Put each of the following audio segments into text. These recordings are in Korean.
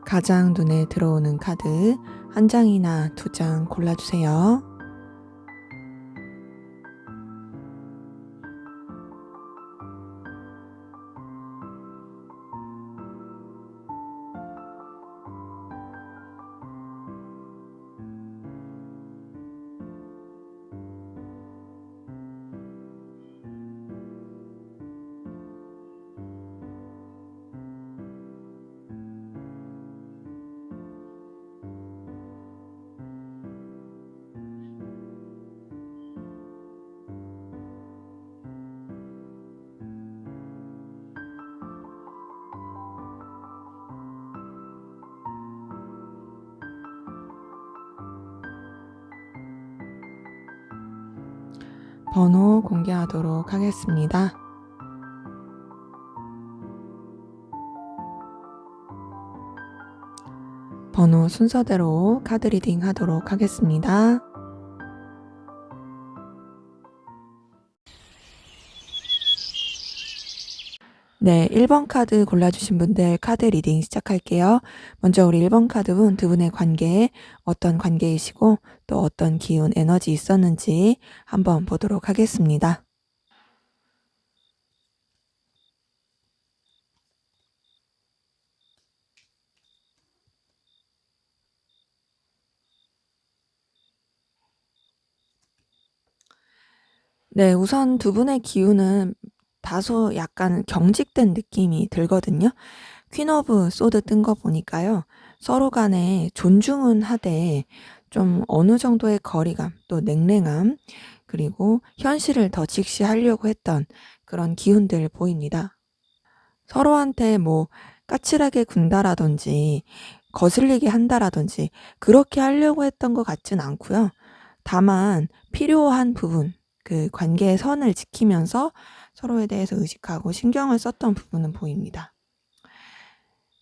가장 눈에 들어오는 카드 한 장이나 두 장 골라주세요. 번호 공개하도록 하겠습니다. 번호 순서대로 카드 리딩 하도록 하겠습니다. 네, 1번 카드 골라주신 분들 카드 리딩 시작할게요. 먼저 우리 1번 카드분 두 분의 관계에 어떤 관계이시고 또 어떤 기운, 에너지 있었는지 한번 보도록 하겠습니다. 네, 우선 두 분의 기운은 다소 약간 경직된 느낌이 들거든요. 퀸 오브 소드 뜬 거 보니까요. 서로 간에 존중은 하되 좀 어느 정도의 거리감, 또 냉랭함, 그리고 현실을 더 직시하려고 했던 그런 기운들 보입니다. 서로한테 뭐 까칠하게 군다라든지 거슬리게 한다라든지 그렇게 하려고 했던 것 같진 않고요. 다만 필요한 부분, 그 관계의 선을 지키면서 서로에 대해서 의식하고 신경을 썼던 부분은 보입니다.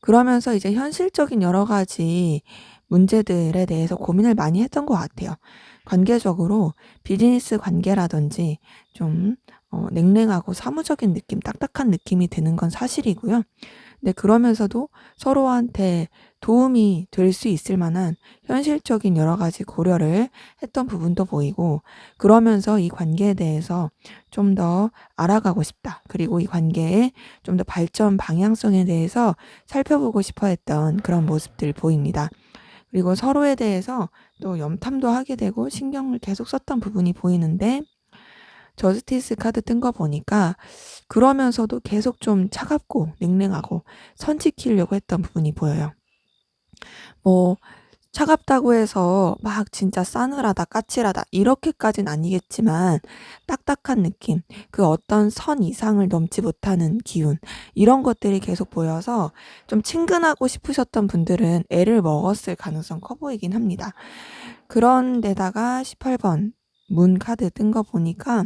그러면서 이제 현실적인 여러 가지 문제들에 대해서 고민을 많이 했던 것 같아요. 관계적으로 비즈니스 관계라든지 좀 냉랭하고 사무적인 느낌, 딱딱한 느낌이 드는 건 사실이고요. 근데 그러면서도 서로한테 도움이 될 수 있을 만한 현실적인 여러 가지 고려를 했던 부분도 보이고, 그러면서 이 관계에 대해서 좀 더 알아가고 싶다. 그리고 이 관계의 좀 더 발전 방향성에 대해서 살펴보고 싶어 했던 그런 모습들 보입니다. 그리고 서로에 대해서 또 염탐도 하게 되고 신경을 계속 썼던 부분이 보이는데, 저스티스 카드 뜬 거 보니까 그러면서도 계속 좀 차갑고 냉랭하고 선 지키려고 했던 부분이 보여요. 뭐 차갑다고 해서 막 진짜 싸늘하다, 까칠하다 이렇게까진 아니겠지만 딱딱한 느낌, 그 어떤 선 이상을 넘지 못하는 기운, 이런 것들이 계속 보여서 좀 친근하고 싶으셨던 분들은 애를 먹었을 가능성 커 보이긴 합니다. 그런데다가 18번 문 카드 뜬 거 보니까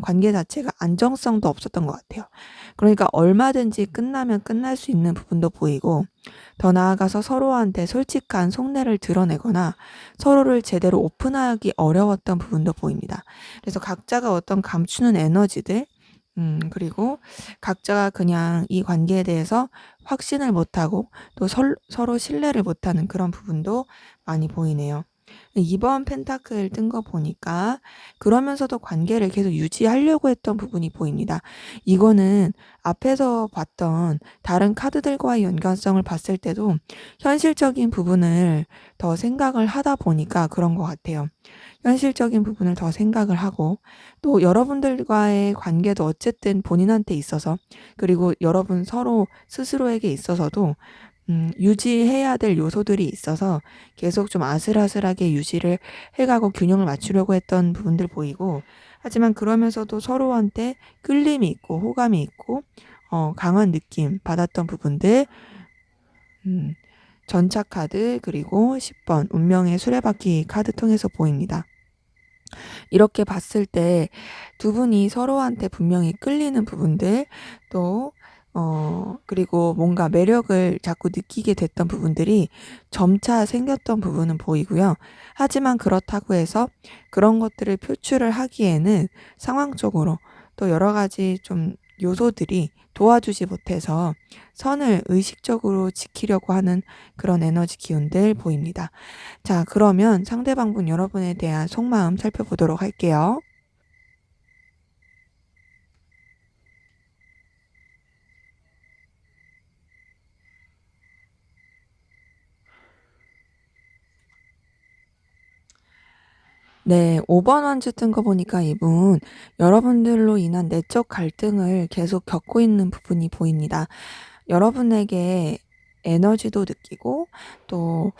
관계 자체가 안정성도 없었던 것 같아요. 그러니까 얼마든지 끝나면 끝날 수 있는 부분도 보이고, 더 나아가서 서로한테 솔직한 속내를 드러내거나 서로를 제대로 오픈하기 어려웠던 부분도 보입니다. 그래서 각자가 어떤 감추는 에너지들, 그리고 각자가 그냥 이 관계에 대해서 확신을 못하고 또 서로 신뢰를 못하는 그런 부분도 많이 보이네요. 2번 펜타클 뜬 거 보니까 그러면서도 관계를 계속 유지하려고 했던 부분이 보입니다. 이거는 앞에서 봤던 다른 카드들과의 연관성을 봤을 때도 현실적인 부분을 더 생각을 하다 보니까 그런 것 같아요. 현실적인 부분을 더 생각을 하고, 또 여러분들과의 관계도 어쨌든 본인한테 있어서, 그리고 여러분 서로 스스로에게 있어서도 유지해야 될 요소들이 있어서 계속 좀 아슬아슬하게 유지를 해가고 균형을 맞추려고 했던 부분들 보이고, 하지만 그러면서도 서로한테 끌림이 있고 호감이 있고 강한 느낌 받았던 부분들, 음, 전차 카드 그리고 10번 운명의 수레바퀴 카드 통해서 보입니다. 이렇게 봤을 때 두 분이 서로한테 분명히 끌리는 부분들, 또 그리고 뭔가 매력을 자꾸 느끼게 됐던 부분들이 점차 생겼던 부분은 보이고요. 하지만 그렇다고 해서 그런 것들을 표출을 하기에는 상황적으로 또 여러 가지 좀 요소들이 도와주지 못해서 선을 의식적으로 지키려고 하는 그런 에너지 기운들 보입니다. 자, 그러면 상대방분 여러분에 대한 속마음 살펴보도록 할게요. 네, 5번 완주 뜬 거 보니까 이분 여러분들로 인한 내적 갈등을 계속 겪고 있는 부분이 보입니다. 여러분에게 에너지도 느끼고 또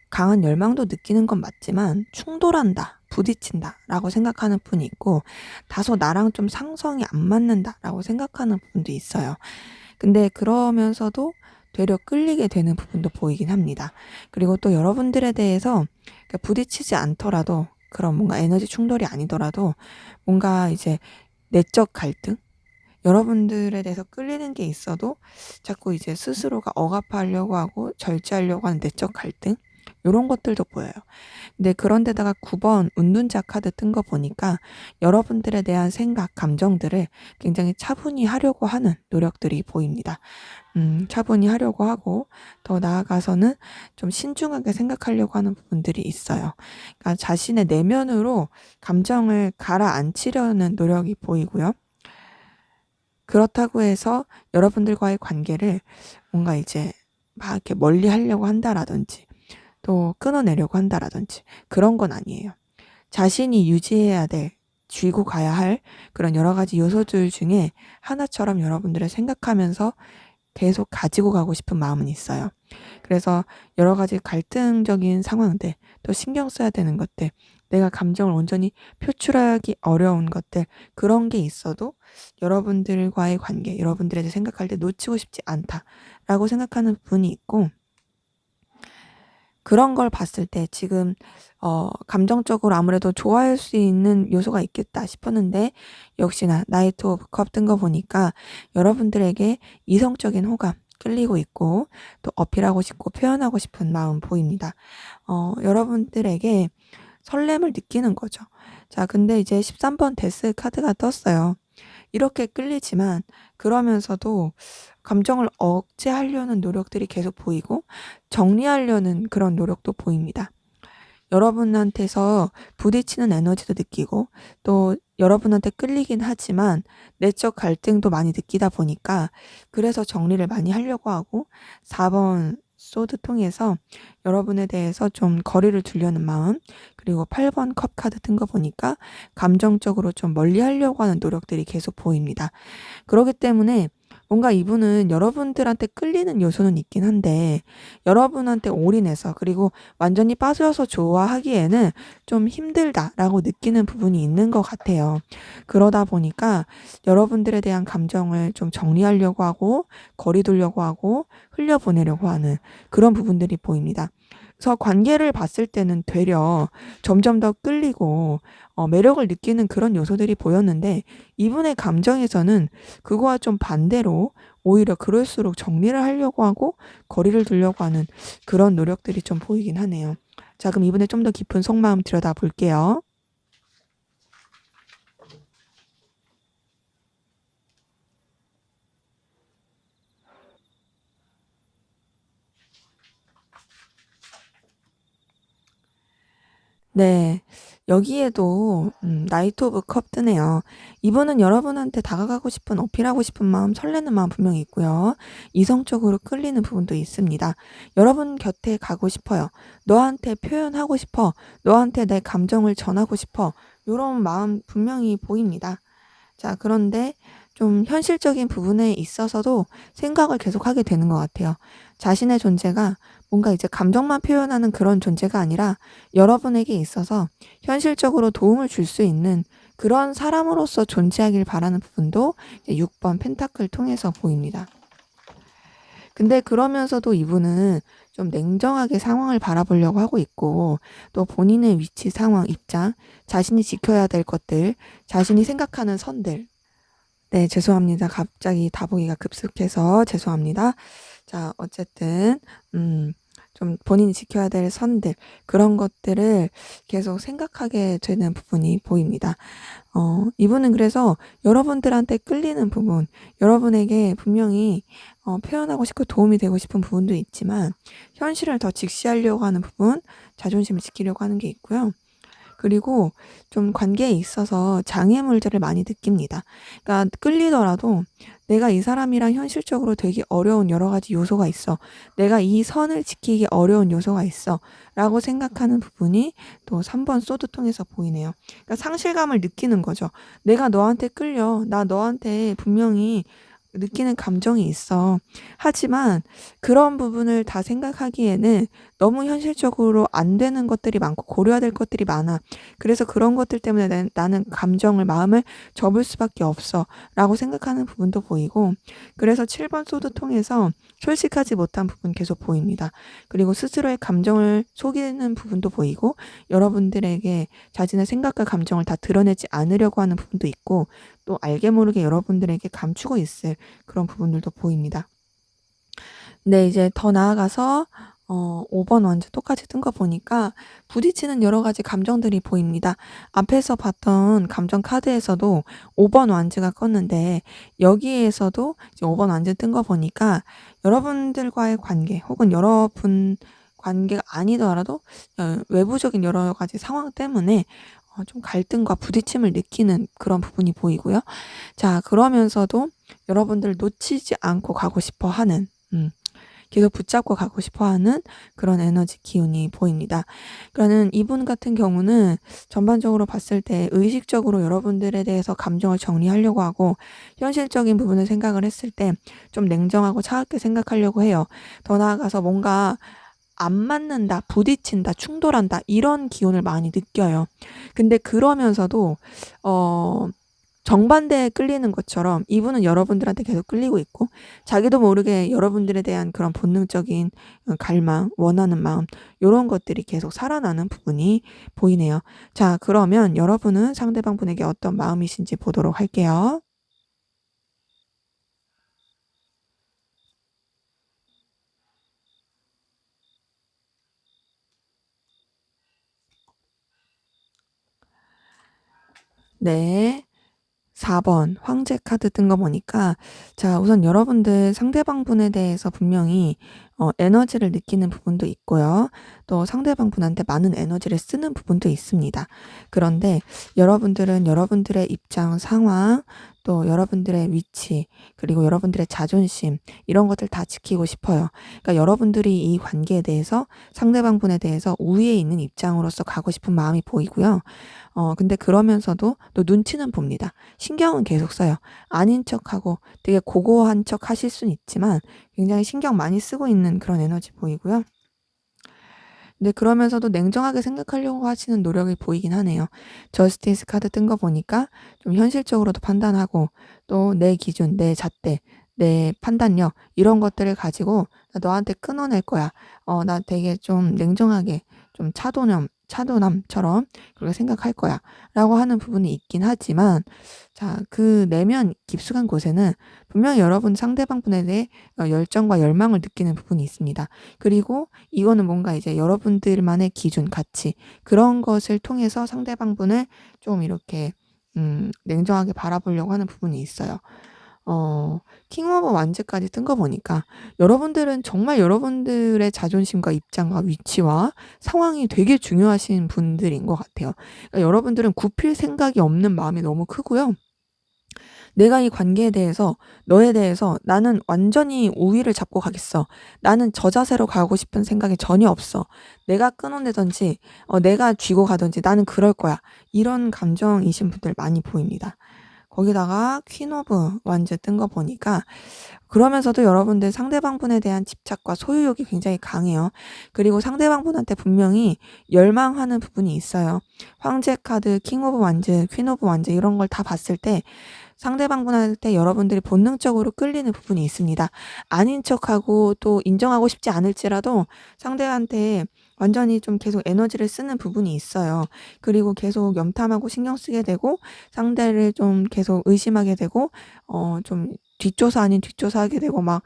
강한 열망도 느끼는 건 맞지만 충돌한다, 부딪힌다 라고 생각하는 분이 있고, 다소 나랑 좀 상성이 안 맞는다 라고 생각하는 부분도 있어요. 근데 그러면서도 되려 끌리게 되는 부분도 보이긴 합니다. 그리고 또 여러분들에 대해서 부딪히지 않더라도, 그런 뭔가 에너지 충돌이 아니더라도 뭔가 이제 내적 갈등, 여러분들에 대해서 끌리는 게 있어도 자꾸 이제 스스로가 억압하려고 하고 절제하려고 하는 내적 갈등, 이런 것들도 보여요. 근데 그런데다가 9번 운둔자 카드 뜬 거 보니까 여러분들에 대한 생각, 감정들을 굉장히 차분히 하려고 하는 노력들이 보입니다. 차분히 하려고 하고 더 나아가서는 좀 신중하게 생각하려고 하는 부분들이 있어요. 그러니까 자신의 내면으로 감정을 가라앉히려는 노력이 보이고요. 그렇다고 해서 여러분들과의 관계를 뭔가 이제 막 이렇게 멀리 하려고 한다라든지 또 끊어내려고 한다라든지 그런 건 아니에요. 자신이 유지해야 될, 쥐고 가야 할 그런 여러 가지 요소들 중에 하나처럼 여러분들을 생각하면서 계속 가지고 가고 싶은 마음은 있어요. 그래서 여러 가지 갈등적인 상황들, 또 신경 써야 되는 것들, 내가 감정을 온전히 표출하기 어려운 것들, 그런 게 있어도 여러분들과의 관계, 여러분들에 대해 생각할 때 놓치고 싶지 않다라고 생각하는 부분이 있고, 그런 걸 봤을 때 지금 감정적으로 아무래도 좋아할 수 있는 요소가 있겠다 싶었는데, 역시나 나이트 오브 컵 뜬 거 보니까 여러분들에게 이성적인 호감 끌리고 있고 또 어필하고 싶고 표현하고 싶은 마음 보입니다. 여러분들에게 설렘을 느끼는 거죠. 자, 근데 이제 13번 데스 카드가 떴어요. 이렇게 끌리지만 그러면서도 감정을 억제하려는 노력들이 계속 보이고 정리하려는 그런 노력도 보입니다. 여러분한테서 부딪히는 에너지도 느끼고 또 여러분한테 끌리긴 하지만 내적 갈등도 많이 느끼다 보니까 그래서 정리를 많이 하려고 하고, 4번 소드 통해서 여러분에 대해서 좀 거리를 두려는 마음, 그리고 8번 컵 카드 뜬 거 보니까 감정적으로 좀 멀리 하려고 하는 노력들이 계속 보입니다. 그렇기 때문에 뭔가 이분은 여러분들한테 끌리는 요소는 있긴 한데 여러분한테 올인해서 그리고 완전히 빠져서 좋아하기에는 좀 힘들다라고 느끼는 부분이 있는 것 같아요. 그러다 보니까 여러분들에 대한 감정을 좀 정리하려고 하고 거리 두려고 하고 흘려보내려고 하는 그런 부분들이 보입니다. 그래서 관계를 봤을 때는 되려 점점 더 끌리고 매력을 느끼는 그런 요소들이 보였는데, 이분의 감정에서는 그거와 좀 반대로 오히려 그럴수록 정리를 하려고 하고 거리를 두려고 하는 그런 노력들이 좀 보이긴 하네요. 자, 그럼 이분의 좀 더 깊은 속마음 들여다 볼게요. 네. 여기에도 나이트 오브 컵 뜨네요. 이분은 여러분한테 다가가고 싶은, 어필하고 싶은 마음, 설레는 마음 분명히 있고요. 이성적으로 끌리는 부분도 있습니다. 여러분 곁에 가고 싶어요. 너한테 표현하고 싶어. 너한테 내 감정을 전하고 싶어. 요런 마음 분명히 보입니다. 자, 그런데 좀 현실적인 부분에 있어서도 생각을 계속하게 되는 것 같아요. 자신의 존재가 뭔가 이제 감정만 표현하는 그런 존재가 아니라 여러분에게 있어서 현실적으로 도움을 줄 수 있는 그런 사람으로서 존재하길 바라는 부분도 이제 6번 펜타클 통해서 보입니다. 근데 그러면서도 이분은 좀 냉정하게 상황을 바라보려고 하고 있고, 또 본인의 위치, 상황, 입장, 자신이 지켜야 될 것들, 자신이 생각하는 선들. 네, 죄송합니다. 갑자기 다보기가 급속해서 죄송합니다. 자, 어쨌든 좀 본인이 지켜야 될 선들, 그런 것들을 계속 생각하게 되는 부분이 보입니다. 이분은 그래서 여러분들한테 끌리는 부분, 여러분에게 분명히 표현하고 싶고 도움이 되고 싶은 부분도 있지만 현실을 더 직시하려고 하는 부분, 자존심을 지키려고 하는 게 있고요. 그리고 좀 관계에 있어서 장애물들을 많이 느낍니다. 그러니까 끌리더라도 내가 이 사람이랑 현실적으로 되게 어려운 여러 가지 요소가 있어. 내가 이 선을 지키기 어려운 요소가 있어. 라고 생각하는 부분이 또 3번 소드 통해서 보이네요. 그러니까 상실감을 느끼는 거죠. 내가 너한테 끌려. 나 너한테 분명히 느끼는 감정이 있어. 하지만 그런 부분을 다 생각하기에는 너무 현실적으로 안 되는 것들이 많고 고려해야 될 것들이 많아. 그래서 그런 것들 때문에 나는 감정을, 마음을 접을 수밖에 없어. 라고 생각하는 부분도 보이고, 그래서 7번 소드 통해서 솔직하지 못한 부분 계속 보입니다. 그리고 스스로의 감정을 속이는 부분도 보이고, 여러분들에게 자신의 생각과 감정을 다 드러내지 않으려고 하는 부분도 있고, 또 알게 모르게 여러분들에게 감추고 있을 그런 부분들도 보입니다. 근데 이제 더 나아가서 5번 완전 똑같이 뜬 거 보니까 부딪히는 여러 가지 감정들이 보입니다. 앞에서 봤던 감정 카드에서도 5번 완즈가 껐는데 여기에서도 이제 5번 완즈 뜬 거 보니까 여러분들과의 관계 혹은 여러분 관계가 아니더라도 외부적인 여러 가지 상황 때문에 좀 갈등과 부딪힘을 느끼는 그런 부분이 보이고요. 자, 그러면서도 여러분들 놓치지 않고 가고 싶어 하는, 계속 붙잡고 가고 싶어 하는 그런 에너지 기운이 보입니다. 그러니까는 이분 같은 경우는 전반적으로 봤을 때 의식적으로 여러분들에 대해서 감정을 정리하려고 하고 현실적인 부분을 생각을 했을 때 좀 냉정하고 차갑게 생각하려고 해요. 더 나아가서 뭔가 안 맞는다, 부딪힌다, 충돌한다 이런 기운을 많이 느껴요. 근데 그러면서도 정반대에 끌리는 것처럼 이분은 여러분들한테 계속 끌리고 있고 자기도 모르게 여러분들에 대한 그런 본능적인 갈망, 원하는 마음 이런 것들이 계속 살아나는 부분이 보이네요. 자, 그러면 여러분은 상대방 분에게 어떤 마음이신지 보도록 할게요. 네. 4번 황제 카드 뜬 거 보니까 자, 우선 여러분들 상대방 분에 대해서 분명히 에너지를 느끼는 부분도 있고요. 또 상대방 분한테 많은 에너지를 쓰는 부분도 있습니다. 그런데 여러분들은 여러분들의 입장, 상황, 또 여러분들의 위치, 그리고 여러분들의 자존심 이런 것들 다 지키고 싶어요. 그러니까 여러분들이 이 관계에 대해서 상대방 분에 대해서 우위에 있는 입장으로서 가고 싶은 마음이 보이고요. 근데 그러면서도 또 눈치는 봅니다. 신경은 계속 써요. 아닌 척하고 되게 고고한 척 하실 수는 있지만 굉장히 신경 많이 쓰고 있는 그런 에너지 보이고요. 근데 그러면서도 냉정하게 생각하려고 하시는 노력이 보이긴 하네요. 저스티스 카드 뜬 거 보니까 좀 현실적으로도 판단하고 또 내 기준, 내 잣대, 내 판단력 이런 것들을 가지고 나 너한테 끊어낼 거야. 나 되게 좀 냉정하게 좀 차도남처럼 그렇게 생각할 거야. 라고 하는 부분이 있긴 하지만 자, 그 내면 깊숙한 곳에는 분명히 여러분 상대방 분에 대해 열정과 열망을 느끼는 부분이 있습니다. 그리고 이거는 뭔가 이제 여러분들만의 기준, 가치 그런 것을 통해서 상대방 분을 좀 이렇게 냉정하게 바라보려고 하는 부분이 있어요. 킹 오브 완즈까지 뜬 거 보니까 여러분들은 정말 여러분들의 자존심과 입장과 위치와 상황이 되게 중요하신 분들인 것 같아요. 그러니까 여러분들은 굽힐 생각이 없는 마음이 너무 크고요. 내가 이 관계에 대해서, 너에 대해서 나는 완전히 우위를 잡고 가겠어. 나는 저 자세로 가고 싶은 생각이 전혀 없어. 내가 끊어내든지, 내가 쥐고 가든지 나는 그럴 거야. 이런 감정이신 분들 많이 보입니다. 거기다가 퀸 오브 완즈 뜬 거 보니까 그러면서도 여러분들 상대방분에 대한 집착과 소유욕이 굉장히 강해요. 그리고 상대방분한테 분명히 열망하는 부분이 있어요. 황제 카드, 킹 오브 완즈, 퀸 오브 완즈 이런 걸 다 봤을 때 상대방분한테 여러분들이 본능적으로 끌리는 부분이 있습니다. 아닌 척하고 또 인정하고 싶지 않을지라도 상대한테 완전히 좀 계속 에너지를 쓰는 부분이 있어요. 그리고 계속 염탐하고 신경 쓰게 되고 상대를 좀 계속 의심하게 되고 좀 뒷조사 아닌 뒷조사하게 되고 막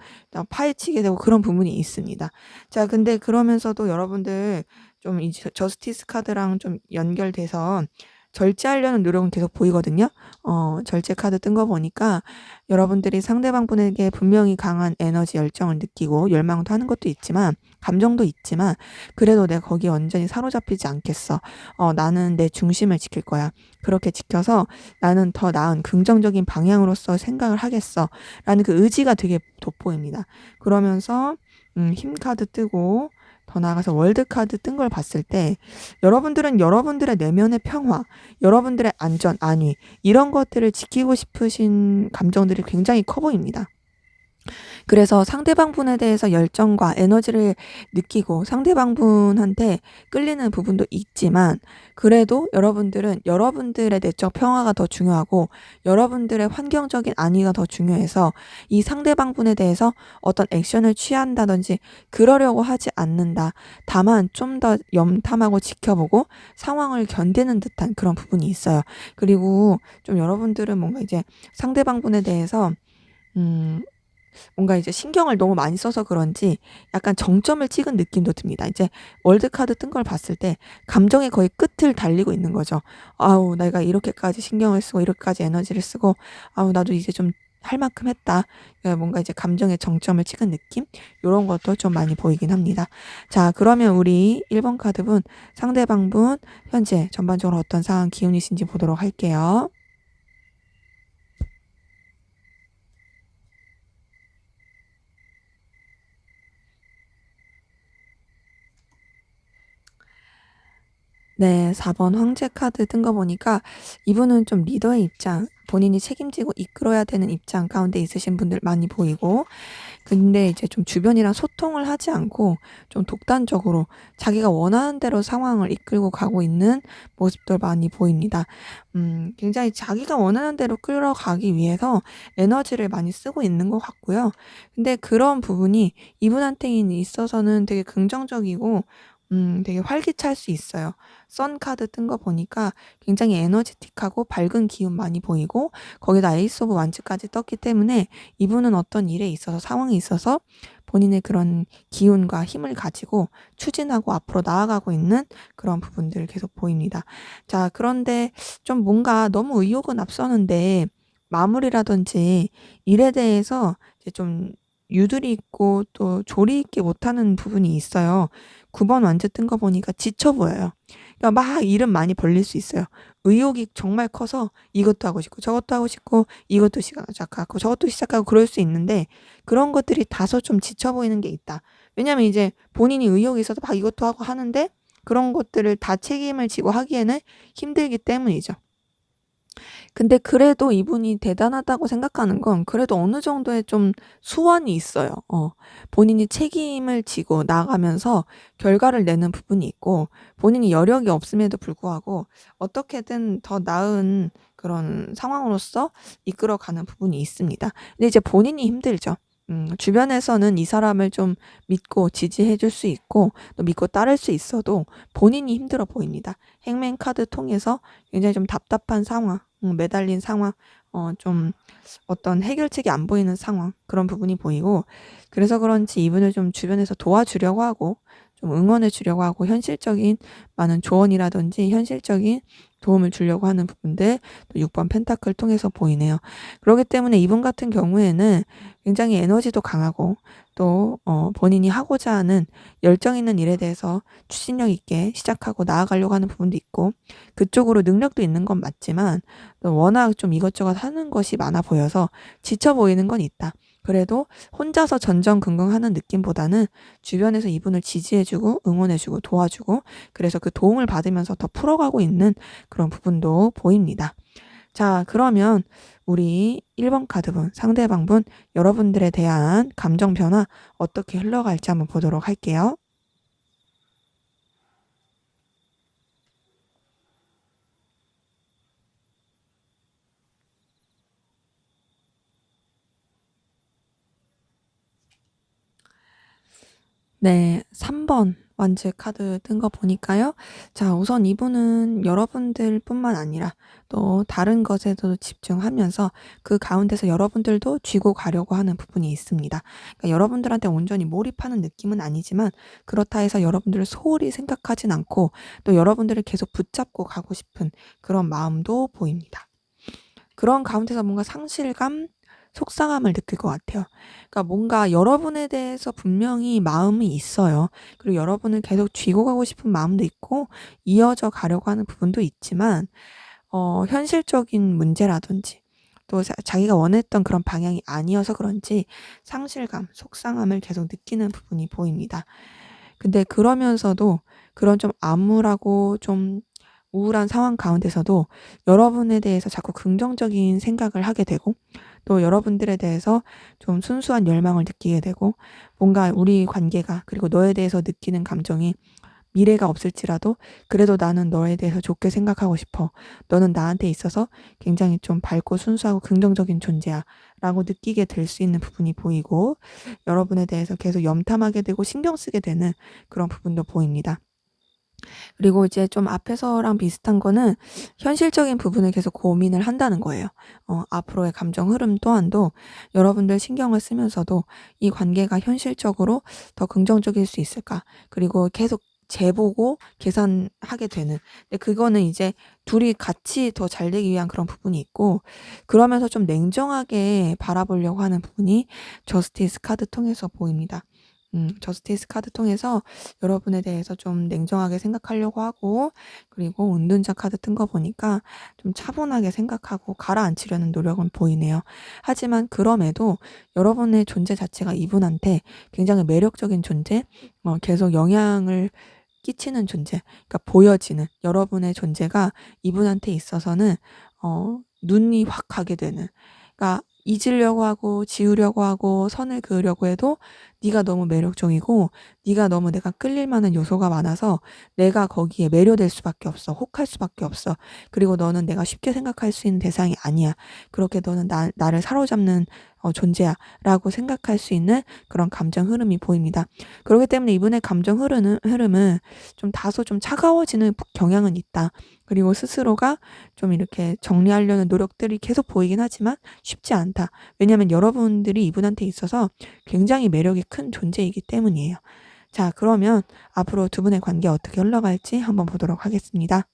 파헤치게 되고 그런 부분이 있습니다. 자, 근데 그러면서도 여러분들 좀 이 저스티스 카드랑 좀 연결돼서 절제하려는 노력은 계속 보이거든요. 절제 카드 뜬 거 보니까 여러분들이 상대방분에게 분명히 강한 에너지 열정을 느끼고 열망도 하는 것도 있지만 감정도 있지만 그래도 내가 거기에 완전히 사로잡히지 않겠어. 나는 내 중심을 지킬 거야. 그렇게 지켜서 나는 더 나은 긍정적인 방향으로서 생각을 하겠어. 라는 그 의지가 되게 돋보입니다. 그러면서 힘 카드 뜨고 더 나아가서 월드 카드 뜬 걸 봤을 때 여러분들은 여러분들의 내면의 평화, 여러분들의 안전, 안위 이런 것들을 지키고 싶으신 감정들이 굉장히 커 보입니다. 그래서 상대방분에 대해서 열정과 에너지를 느끼고 상대방분한테 끌리는 부분도 있지만 그래도 여러분들은 여러분들의 내적 평화가 더 중요하고 여러분들의 환경적인 안위가 더 중요해서 이 상대방분에 대해서 어떤 액션을 취한다든지 그러려고 하지 않는다. 다만 좀 더 염탐하고 지켜보고 상황을 견디는 듯한 그런 부분이 있어요. 그리고 좀 여러분들은 뭔가 이제 상대방분에 대해서 뭔가 이제 신경을 너무 많이 써서 그런지 약간 정점을 찍은 느낌도 듭니다. 이제 월드카드 뜬 걸 봤을 때 감정의 거의 끝을 달리고 있는 거죠. 아우, 내가 이렇게까지 신경을 쓰고 이렇게까지 에너지를 쓰고 아우, 나도 이제 좀 할 만큼 했다. 뭔가 이제 감정의 정점을 찍은 느낌? 이런 것도 좀 많이 보이긴 합니다. 자, 그러면 우리 1번 카드분 상대방분 현재 전반적으로 어떤 상황 기운이신지 보도록 할게요. 네, 4번 황제 카드 뜬 거 보니까 이분은 좀 리더의 입장, 본인이 책임지고 이끌어야 되는 입장 가운데 있으신 분들 많이 보이고, 근데 이제 좀 주변이랑 소통을 하지 않고 좀 독단적으로 자기가 원하는 대로 상황을 이끌고 가고 있는 모습들 많이 보입니다. 굉장히 자기가 원하는 대로 끌어가기 위해서 에너지를 많이 쓰고 있는 것 같고요. 근데 그런 부분이 이분한테 있어서는 되게 긍정적이고, 되게 활기찰 수 있어요. 선 카드 뜬 거 보니까 굉장히 에너지틱하고 밝은 기운 많이 보이고 거기다 에이스 오브 완즈까지 떴기 때문에 이분은 어떤 일에 있어서 상황에 있어서 본인의 그런 기운과 힘을 가지고 추진하고 앞으로 나아가고 있는 그런 부분들 계속 보입니다. 자, 그런데 좀 뭔가 너무 의욕은 앞서는데 마무리라든지 일에 대해서 이제 좀 유두리 있고 또 조리 있게 못하는 부분이 있어요. 9번 완즈 뜬 거 보니까 지쳐 보여요. 그러니까 막 일은 많이 벌릴 수 있어요. 의욕이 정말 커서 이것도 하고 싶고 저것도 하고 싶고 이것도 시작하고 저것도 시작하고 그럴 수 있는데 그런 것들이 다소 좀 지쳐 보이는 게 있다. 왜냐면 이제 본인이 의욕이 있어서 막 이것도 하고 하는데 그런 것들을 다 책임을 지고 하기에는 힘들기 때문이죠. 근데 그래도 이분이 대단하다고 생각하는 건 그래도 어느 정도의 좀 수완이 있어요. 본인이 책임을 지고 나가면서 결과를 내는 부분이 있고 본인이 여력이 없음에도 불구하고 어떻게든 더 나은 그런 상황으로서 이끌어가는 부분이 있습니다. 근데 이제 본인이 힘들죠. 주변에서는 이 사람을 좀 믿고 지지해 줄 수 있고 또 믿고 따를 수 있어도 본인이 힘들어 보입니다. 행맨 카드 통해서 굉장히 좀 답답한 상황, 매달린 상황, 좀 어떤 해결책이 안 보이는 상황 그런 부분이 보이고 그래서 그런지 이분을 좀 주변에서 도와주려고 하고 좀 응원해 주려고 하고 현실적인 많은 조언이라든지 현실적인 도움을 주려고 하는 부분들 또 6번 펜타클 통해서 보이네요. 그렇기 때문에 이분 같은 경우에는 굉장히 에너지도 강하고 또 본인이 하고자 하는 열정 있는 일에 대해서 추진력 있게 시작하고 나아가려고 하는 부분도 있고 그쪽으로 능력도 있는 건 맞지만 또 워낙 좀 이것저것 하는 것이 많아 보여서 지쳐 보이는 건 있다. 그래도 혼자서 전전긍긍하는 느낌보다는 주변에서 이분을 지지해주고 응원해주고 도와주고 그래서 그 도움을 받으면서 더 풀어가고 있는 그런 부분도 보입니다. 자, 그러면 우리 1번 카드분, 상대방분, 여러분들에 대한 감정 변화 어떻게 흘러갈지 한번 보도록 할게요. 네, 3번 완즈 카드 뜬 거 보니까요. 자, 우선 이분은 여러분들뿐만 아니라 또 다른 것에도 집중하면서 그 가운데서 여러분들도 쥐고 가려고 하는 부분이 있습니다. 그러니까 여러분들한테 온전히 몰입하는 느낌은 아니지만 그렇다 해서 여러분들을 소홀히 생각하진 않고 또 여러분들을 계속 붙잡고 가고 싶은 그런 마음도 보입니다. 그런 가운데서 뭔가 상실감, 속상함을 느낄 것 같아요. 그러니까 뭔가 여러분에 대해서 분명히 마음이 있어요. 그리고 여러분을 계속 쥐고 가고 싶은 마음도 있고 이어져 가려고 하는 부분도 있지만 현실적인 문제라든지 또 자기가 원했던 그런 방향이 아니어서 그런지 상실감, 속상함을 계속 느끼는 부분이 보입니다. 근데 그러면서도 그런 좀 암울하고 좀 우울한 상황 가운데서도 여러분에 대해서 자꾸 긍정적인 생각을 하게 되고 또 여러분들에 대해서 좀 순수한 열망을 느끼게 되고 뭔가 우리 관계가 그리고 너에 대해서 느끼는 감정이 미래가 없을지라도 그래도 나는 너에 대해서 좋게 생각하고 싶어. 너는 나한테 있어서 굉장히 좀 밝고 순수하고 긍정적인 존재야. 라고 느끼게 될 수 있는 부분이 보이고 여러분에 대해서 계속 염탐하게 되고 신경 쓰게 되는 그런 부분도 보입니다. 그리고 이제 좀 앞에서랑 비슷한 거는 현실적인 부분을 계속 고민을 한다는 거예요. 앞으로의 감정 흐름 또한도 여러분들 신경을 쓰면서도 이 관계가 현실적으로 더 긍정적일 수 있을까? 그리고 계속 재보고 계산하게 되는. 근데 그거는 이제 둘이 같이 더 잘 되기 위한 그런 부분이 있고, 그러면서 좀 냉정하게 바라보려고 하는 부분이 저스티스 카드 통해서 보입니다. 저스티스 카드 통해서 여러분에 대해서 좀 냉정하게 생각하려고 하고 그리고 은둔자 카드 뜬 거 보니까 좀 차분하게 생각하고 가라앉히려는 노력은 보이네요. 하지만 그럼에도 여러분의 존재 자체가 이분한테 굉장히 매력적인 존재, 계속 영향을 끼치는 존재, 그러니까 보여지는 여러분의 존재가 이분한테 있어서는 눈이 확 가게 되는, 그러니까 잊으려고 하고 지우려고 하고 선을 그으려고 해도 네가 너무 매력적이고 네가 너무 내가 끌릴 만한 요소가 많아서 내가 거기에 매료될 수밖에 없어. 혹할 수밖에 없어. 그리고 너는 내가 쉽게 생각할 수 있는 대상이 아니야. 그렇게 너는 나를 사로잡는 존재야. 라고 생각할 수 있는 그런 감정 흐름이 보입니다. 그렇기 때문에 이분의 감정 흐름은 좀 다소 좀 차가워지는 경향은 있다. 그리고 스스로가 좀 이렇게 정리하려는 노력들이 계속 보이긴 하지만 쉽지 않다. 왜냐하면 여러분들이 이분한테 있어서 굉장히 매력이 큰 존재이기 때문이에요. 자, 그러면 앞으로 두 분의 관계 어떻게 흘러갈지 한번 보도록 하겠습니다.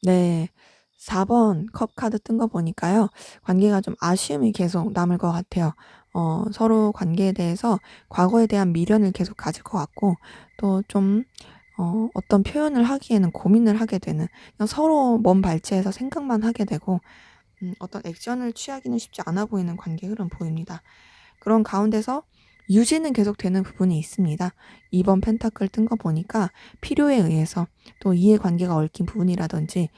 네. 4번 컵 카드 뜬 거 보니까요. 관계가 좀 아쉬움이 계속 남을 것 같아요. 서로 관계에 대해서 과거에 대한 미련을 계속 가질 것 같고 또 좀 어떤 표현을 하기에는 고민을 하게 되는, 그냥 서로 먼 발치해서 생각만 하게 되고 어떤 액션을 취하기는 쉽지 않아 보이는 관계 흐름 보입니다. 그런 가운데서 유지는 계속되는 부분이 있습니다. 2번 펜타클 뜬 거 보니까 필요에 의해서 또 이해관계가 얽힌 부분이라든지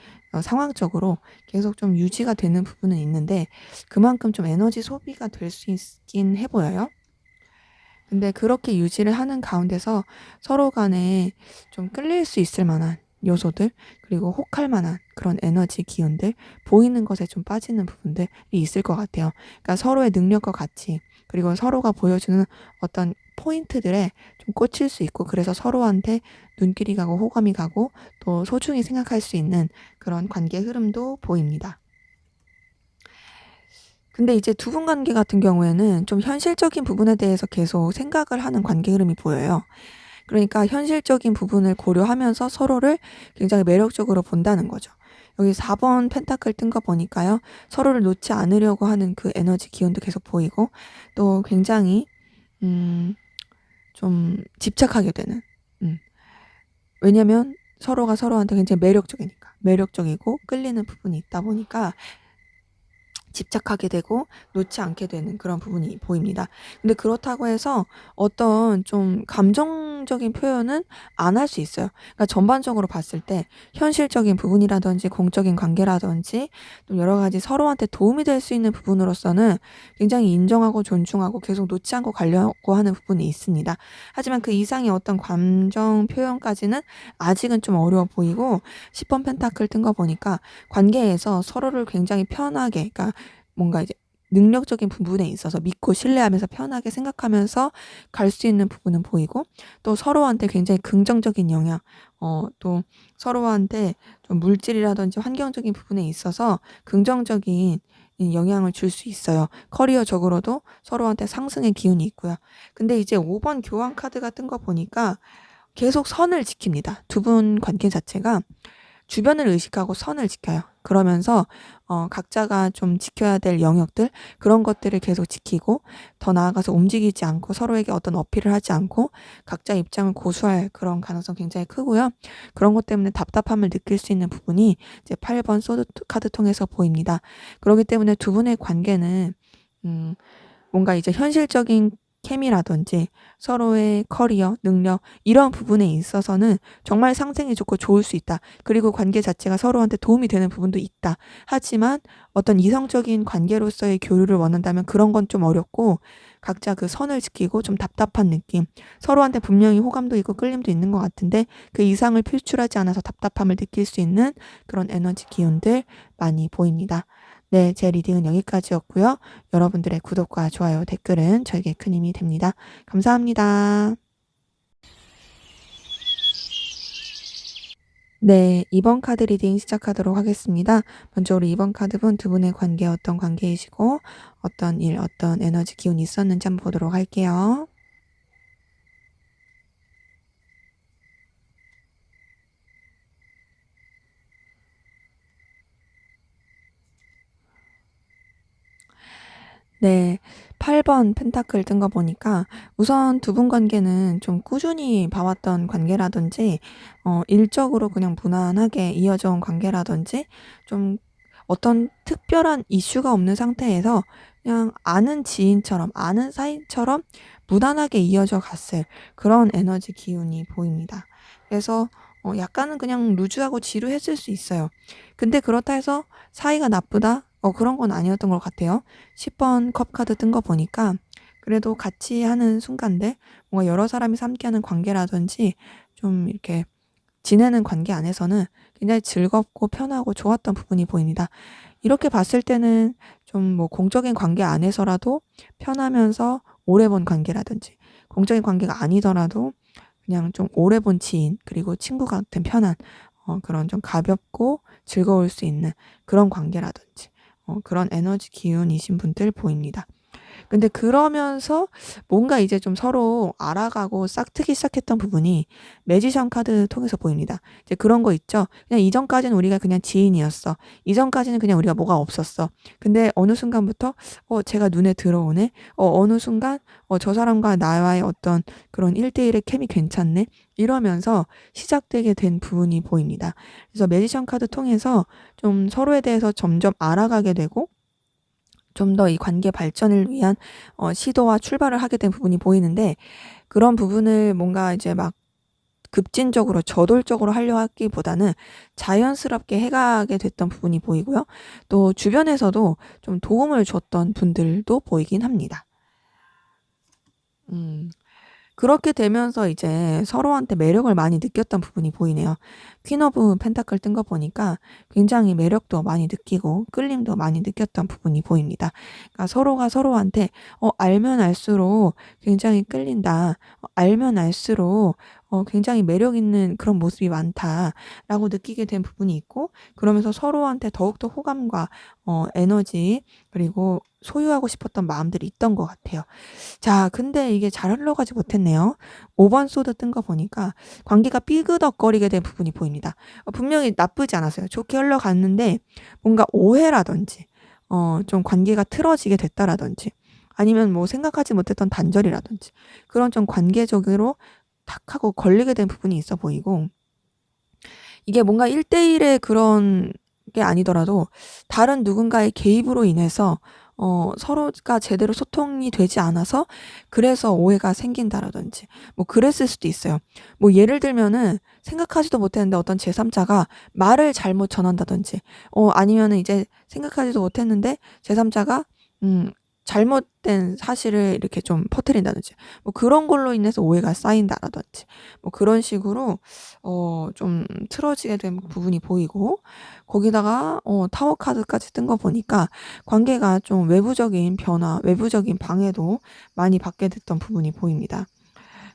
상황적으로 계속 좀 유지가 되는 부분은 있는데 그만큼 좀 에너지 소비가 될 수 있긴 해 보여요. 근데 그렇게 유지를 하는 가운데서 서로 간에 좀 끌릴 수 있을 만한 요소들 그리고 혹할 만한 그런 에너지 기운들 보이는 것에 좀 빠지는 부분들이 있을 것 같아요. 그러니까 서로의 능력과 가치 그리고 서로가 보여주는 어떤 포인트들에 좀 꽂힐 수 있고 그래서 서로한테 눈길이 가고 호감이 가고 또 소중히 생각할 수 있는 그런 관계 흐름도 보입니다. 근데 이제 두 분 관계 같은 경우에는 좀 현실적인 부분에 대해서 계속 생각을 하는 관계 흐름이 보여요. 그러니까 현실적인 부분을 고려하면서 서로를 굉장히 매력적으로 본다는 거죠. 여기 4번 펜타클 뜬 거 보니까요. 서로를 놓지 않으려고 하는 그 에너지 기운도 계속 보이고 또 굉장히 음, 좀 집착하게 되는. 음. 왜냐면 서로가 서로한테 굉장히 매력적이니까. 매력적이고 끌리는 부분이 있다 보니까 집착하게 되고 놓지 않게 되는 그런 부분이 보입니다. 근데 그렇다고 해서 어떤 좀 감정적인 표현은 안 할 수 있어요. 그러니까 전반적으로 봤을 때 현실적인 부분이라든지 공적인 관계라든지 좀 여러 가지 서로한테 도움이 될 수 있는 부분으로서는 굉장히 인정하고 존중하고 계속 놓지 않고 가려고 하는 부분이 있습니다. 하지만 그 이상의 어떤 감정 표현까지는 아직은 좀 어려워 보이고 10번 펜타클 뜬 거 보니까 관계에서 서로를 굉장히 편하게, 그러니까 뭔가 이제 능력적인 부분에 있어서 믿고 신뢰하면서 편하게 생각하면서 갈 수 있는 부분은 보이고, 또 서로한테 굉장히 긍정적인 영향, 또 서로한테 좀 물질이라든지 환경적인 부분에 있어서 긍정적인 이 영향을 줄 수 있어요. 커리어적으로도 서로한테 상승의 기운이 있고요. 근데 이제 5번 교환 카드가 뜬 거 보니까 계속 선을 지킵니다. 두 분 관계 자체가 주변을 의식하고 선을 지켜요. 그러면서 각자가 좀 지켜야 될 영역들, 그런 것들을 계속 지키고 더 나아가서 움직이지 않고 서로에게 어떤 어필을 하지 않고 각자 입장을 고수할 그런 가능성 굉장히 크고요. 그런 것 때문에 답답함을 느낄 수 있는 부분이 이제 8번 소드 카드 통해서 보입니다. 그렇기 때문에 두 분의 관계는 뭔가 이제 현실적인 케미라든지 서로의 커리어, 능력 이런 부분에 있어서는 정말 상생이 좋고 좋을 수 있다. 그리고 관계 자체가 서로한테 도움이 되는 부분도 있다. 하지만 어떤 이성적인 관계로서의 교류를 원한다면 그런 건 좀 어렵고 각자 그 선을 지키고 좀 답답한 느낌. 서로한테 분명히 호감도 있고 끌림도 있는 것 같은데 그 이상을 표출하지 않아서 답답함을 느낄 수 있는 그런 에너지 기운들 많이 보입니다. 네, 제 리딩은 여기까지였고요. 여러분들의 구독과 좋아요, 댓글은 저에게 큰 힘이 됩니다. 감사합니다. 네, 2번 카드 리딩 시작하도록 하겠습니다. 먼저 우리 2번 카드분 두 분의 관계 어떤 관계이시고 어떤 일, 어떤 에너지 기운이 있었는지 한번 보도록 할게요. 네, 8번 펜타클 뜬 거 보니까 우선 두 분 관계는 좀 꾸준히 봐왔던 관계라든지 일적으로 그냥 무난하게 이어져 온 관계라든지 좀 어떤 특별한 이슈가 없는 상태에서 그냥 아는 지인처럼 아는 사이처럼 무난하게 이어져 갔을 그런 에너지 기운이 보입니다. 그래서 약간은 그냥 루즈하고 지루했을 수 있어요. 근데 그렇다 해서 사이가 나쁘다? 그런 건 아니었던 것 같아요. 10번 컵 카드 뜬 거 보니까 그래도 같이 하는 순간들, 뭔가 여러 사람이 함께하는 관계라든지 좀 이렇게 지내는 관계 안에서는 굉장히 즐겁고 편하고 좋았던 부분이 보입니다. 이렇게 봤을 때는 좀 뭐 공적인 관계 안에서라도 편하면서 오래 본 관계라든지 공적인 관계가 아니더라도 그냥 좀 오래 본 지인 그리고 친구 같은 편한 그런 좀 가볍고 즐거울 수 있는 그런 관계라든지 그런 에너지 기운이신 분들 보입니다. 근데 그러면서 뭔가 이제 좀 서로 알아가고 싹트기 시작했던 부분이 매지션 카드 통해서 보입니다. 이제 그런 거 있죠. 그냥 이전까지는 우리가 그냥 지인이었어. 이전까지는 그냥 우리가 뭐가 없었어. 근데 어느 순간부터 제가 눈에 들어오네. 어느 순간 저 사람과 나와의 어떤 그런 1대1의 케미 괜찮네. 이러면서 시작되게 된 부분이 보입니다. 그래서 매지션 카드 통해서 좀 서로에 대해서 점점 알아가게 되고 좀 더 이 관계 발전을 위한 시도와 출발을 하게 된 부분이 보이는데, 그런 부분을 뭔가 이제 막 급진적으로 저돌적으로 하려 하기보다는 자연스럽게 해가게 됐던 부분이 보이고요. 또 주변에서도 좀 도움을 줬던 분들도 보이긴 합니다. 음. 그렇게 되면서 이제 서로한테 매력을 많이 느꼈던 부분이 보이네요. 퀸 오브 펜타클 뜬 거 보니까 굉장히 매력도 많이 느끼고 끌림도 많이 느꼈던 부분이 보입니다. 그러니까 서로가 서로한테 알면 알수록 굉장히 끌린다. 알면 알수록 굉장히 매력 있는 그런 모습이 많다라고 느끼게 된 부분이 있고, 그러면서 서로한테 더욱더 호감과 에너지 그리고 소유하고 싶었던 마음들이 있던 것 같아요. 자, 근데 이게 잘 흘러가지 못했네요. 5번 소드 뜬 거 보니까 관계가 삐그덕거리게 된 부분이 보입니다. 분명히 나쁘지 않았어요. 좋게 흘러갔는데 뭔가 오해라든지 좀 관계가 틀어지게 됐다라든지 아니면 뭐 생각하지 못했던 단절이라든지 그런 좀 관계적으로 탁 하고 걸리게 된 부분이 있어 보이고, 이게 뭔가 1대1의 그런 게 아니더라도 다른 누군가의 개입으로 인해서 서로가 제대로 소통이 되지 않아서 그래서 오해가 생긴다라든지 뭐 그랬을 수도 있어요. 뭐 예를 들면은 생각하지도 못했는데 어떤 제3자가 말을 잘못 전한다든지 아니면은 이제 생각하지도 못했는데 제3자가 잘못된 사실을 이렇게 좀 퍼뜨린다든지 뭐 그런 걸로 인해서 오해가 쌓인다라든지 뭐 그런 식으로 좀 틀어지게 된 부분이 보이고, 거기다가 타워 카드까지 뜬 거 보니까 관계가 좀 외부적인 변화, 외부적인 방해도 많이 받게 됐던 부분이 보입니다.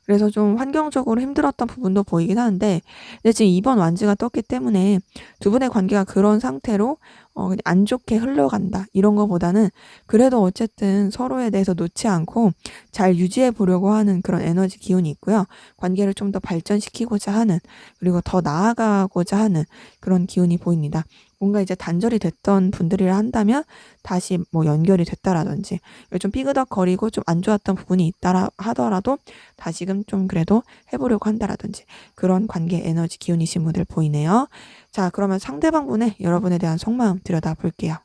그래서 좀 환경적으로 힘들었던 부분도 보이긴 하는데, 근데 지금 이번 완즈가 떴기 때문에 두 분의 관계가 그런 상태로 그냥 안 좋게 흘러간다 이런 거보다는 그래도 어쨌든 서로에 대해서 놓지 않고 잘 유지해 보려고 하는 그런 에너지 기운이 있고요. 관계를 좀 더 발전시키고자 하는, 그리고 더 나아가고자 하는 그런 기운이 보입니다. 뭔가 이제 단절이 됐던 분들이라 한다면 다시 뭐 연결이 됐다라든지, 좀 삐그덕거리고 좀 안 좋았던 부분이 있다 하더라도 다시금 좀 그래도 해보려고 한다라든지 그런 관계 에너지 기운이신 분들 보이네요. 자, 그러면 상대방 분의 여러분에 대한 속마음 들여다 볼게요.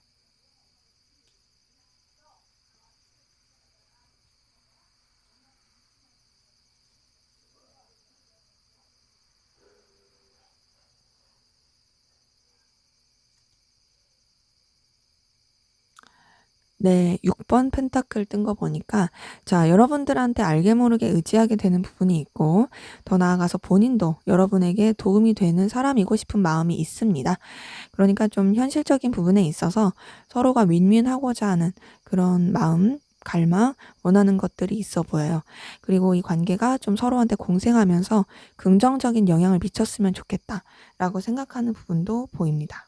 네, 6번 펜타클 뜬 거 보니까, 자, 여러분들한테 알게 모르게 의지하게 되는 부분이 있고, 더 나아가서 본인도 여러분에게 도움이 되는 사람이고 싶은 마음이 있습니다. 그러니까 좀 현실적인 부분에 있어서 서로가 윈윈하고자 하는 그런 마음, 갈망, 원하는 것들이 있어 보여요. 그리고 이 관계가 좀 서로한테 공생하면서 긍정적인 영향을 미쳤으면 좋겠다라고 생각하는 부분도 보입니다.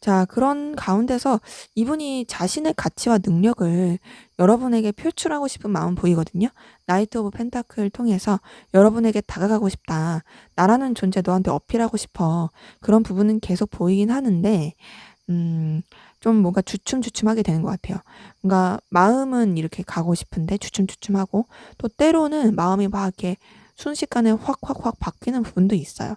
자, 그런 가운데서 이분이 자신의 가치와 능력을 여러분에게 표출하고 싶은 마음 보이거든요. 나이트 오브 펜타클 통해서 여러분에게 다가가고 싶다. 나라는 존재 너한테 어필하고 싶어. 그런 부분은 계속 보이긴 하는데, 좀 뭔가 주춤주춤하게 되는 것 같아요. 뭔가 마음은 이렇게 가고 싶은데 주춤주춤하고, 또 때로는 마음이 막 이렇게 순식간에 확 바뀌는 부분도 있어요.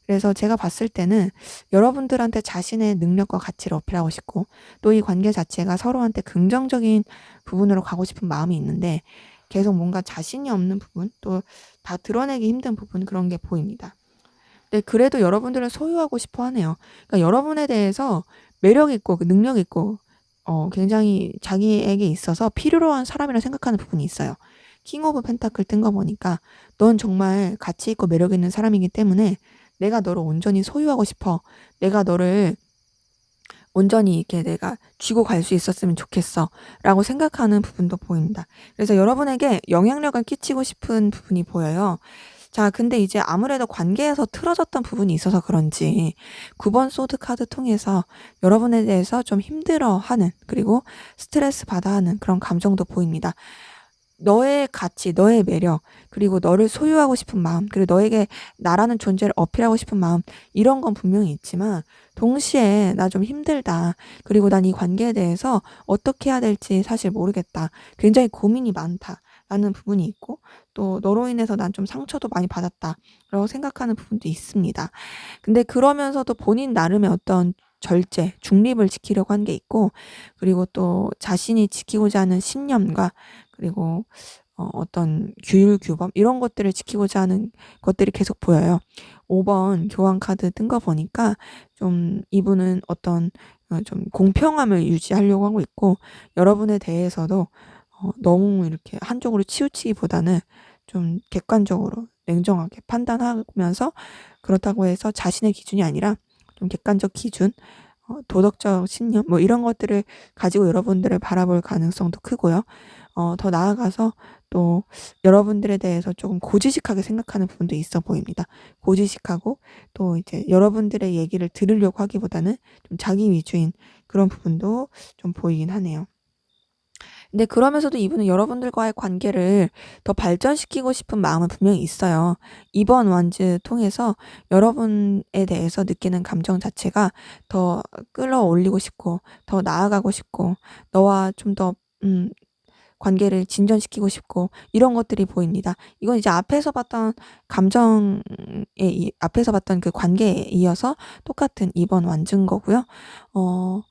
그래서 제가 봤을 때는 여러분들한테 자신의 능력과 가치를 어필하고 싶고, 또 이 관계 자체가 서로한테 긍정적인 부분으로 가고 싶은 마음이 있는데, 계속 뭔가 자신이 없는 부분, 또 다 드러내기 힘든 부분, 그런 게 보입니다. 근데 그래도 여러분들은 소유하고 싶어 하네요. 그러니까 여러분에 대해서 매력 있고 그 능력 있고 굉장히 자기에게 있어서 필요로 한 사람이라 생각하는 부분이 있어요. 킹 오브 펜타클 뜬 거 보니까 넌 정말 가치 있고 매력 있는 사람이기 때문에 내가 너를 온전히 소유하고 싶어. 내가 너를 온전히 이렇게 내가 쥐고 갈 수 있었으면 좋겠어. 라고 생각하는 부분도 보입니다. 그래서 여러분에게 영향력을 끼치고 싶은 부분이 보여요. 자, 근데 이제 아무래도 관계에서 틀어졌던 부분이 있어서 그런지 9번 소드 카드 통해서 여러분에 대해서 좀 힘들어하는, 그리고 스트레스 받아 하는 그런 감정도 보입니다. 너의 가치, 너의 매력, 그리고 너를 소유하고 싶은 마음, 그리고 너에게 나라는 존재를 어필하고 싶은 마음, 이런 건 분명히 있지만 동시에 나 좀 힘들다. 그리고 난 이 관계에 대해서 어떻게 해야 될지 사실 모르겠다. 굉장히 고민이 많다. 라는 부분이 있고, 또 너로 인해서 난 좀 상처도 많이 받았다. 라고 생각하는 부분도 있습니다. 근데 그러면서도 본인 나름의 어떤 절제, 중립을 지키려고 한 게 있고, 그리고 또 자신이 지키고자 하는 신념과, 그리고 어떤 규율, 규범 이런 것들을 지키고자 하는 것들이 계속 보여요. 5번 교환 카드 뜬 거 보니까 좀 이분은 어떤 좀 공평함을 유지하려고 하고 있고, 여러분에 대해서도 너무 이렇게 한쪽으로 치우치기보다는 좀 객관적으로 냉정하게 판단하면서, 그렇다고 해서 자신의 기준이 아니라 좀 객관적 기준, 도덕적 신념 뭐 이런 것들을 가지고 여러분들을 바라볼 가능성도 크고요. 더 나아가서 또 여러분들에 대해서 조금 고지식하게 생각하는 부분도 있어 보입니다. 고지식하고, 또 이제 여러분들의 얘기를 들으려고 하기보다는 좀 자기 위주인 그런 부분도 좀 보이긴 하네요. 근데 그러면서도 이분은 여러분들과의 관계를 더 발전시키고 싶은 마음은 분명히 있어요. 이번 완즈 통해서 여러분에 대해서 느끼는 감정 자체가 더 끌어올리고 싶고, 더 나아가고 싶고, 너와 좀 더, 관계를 진전시키고 싶고 이런 것들이 보입니다. 이건 이제 앞에서 봤던 감정에 앞에서 봤던 그 관계에 이어서 똑같은 2번 완주인 거고요. 어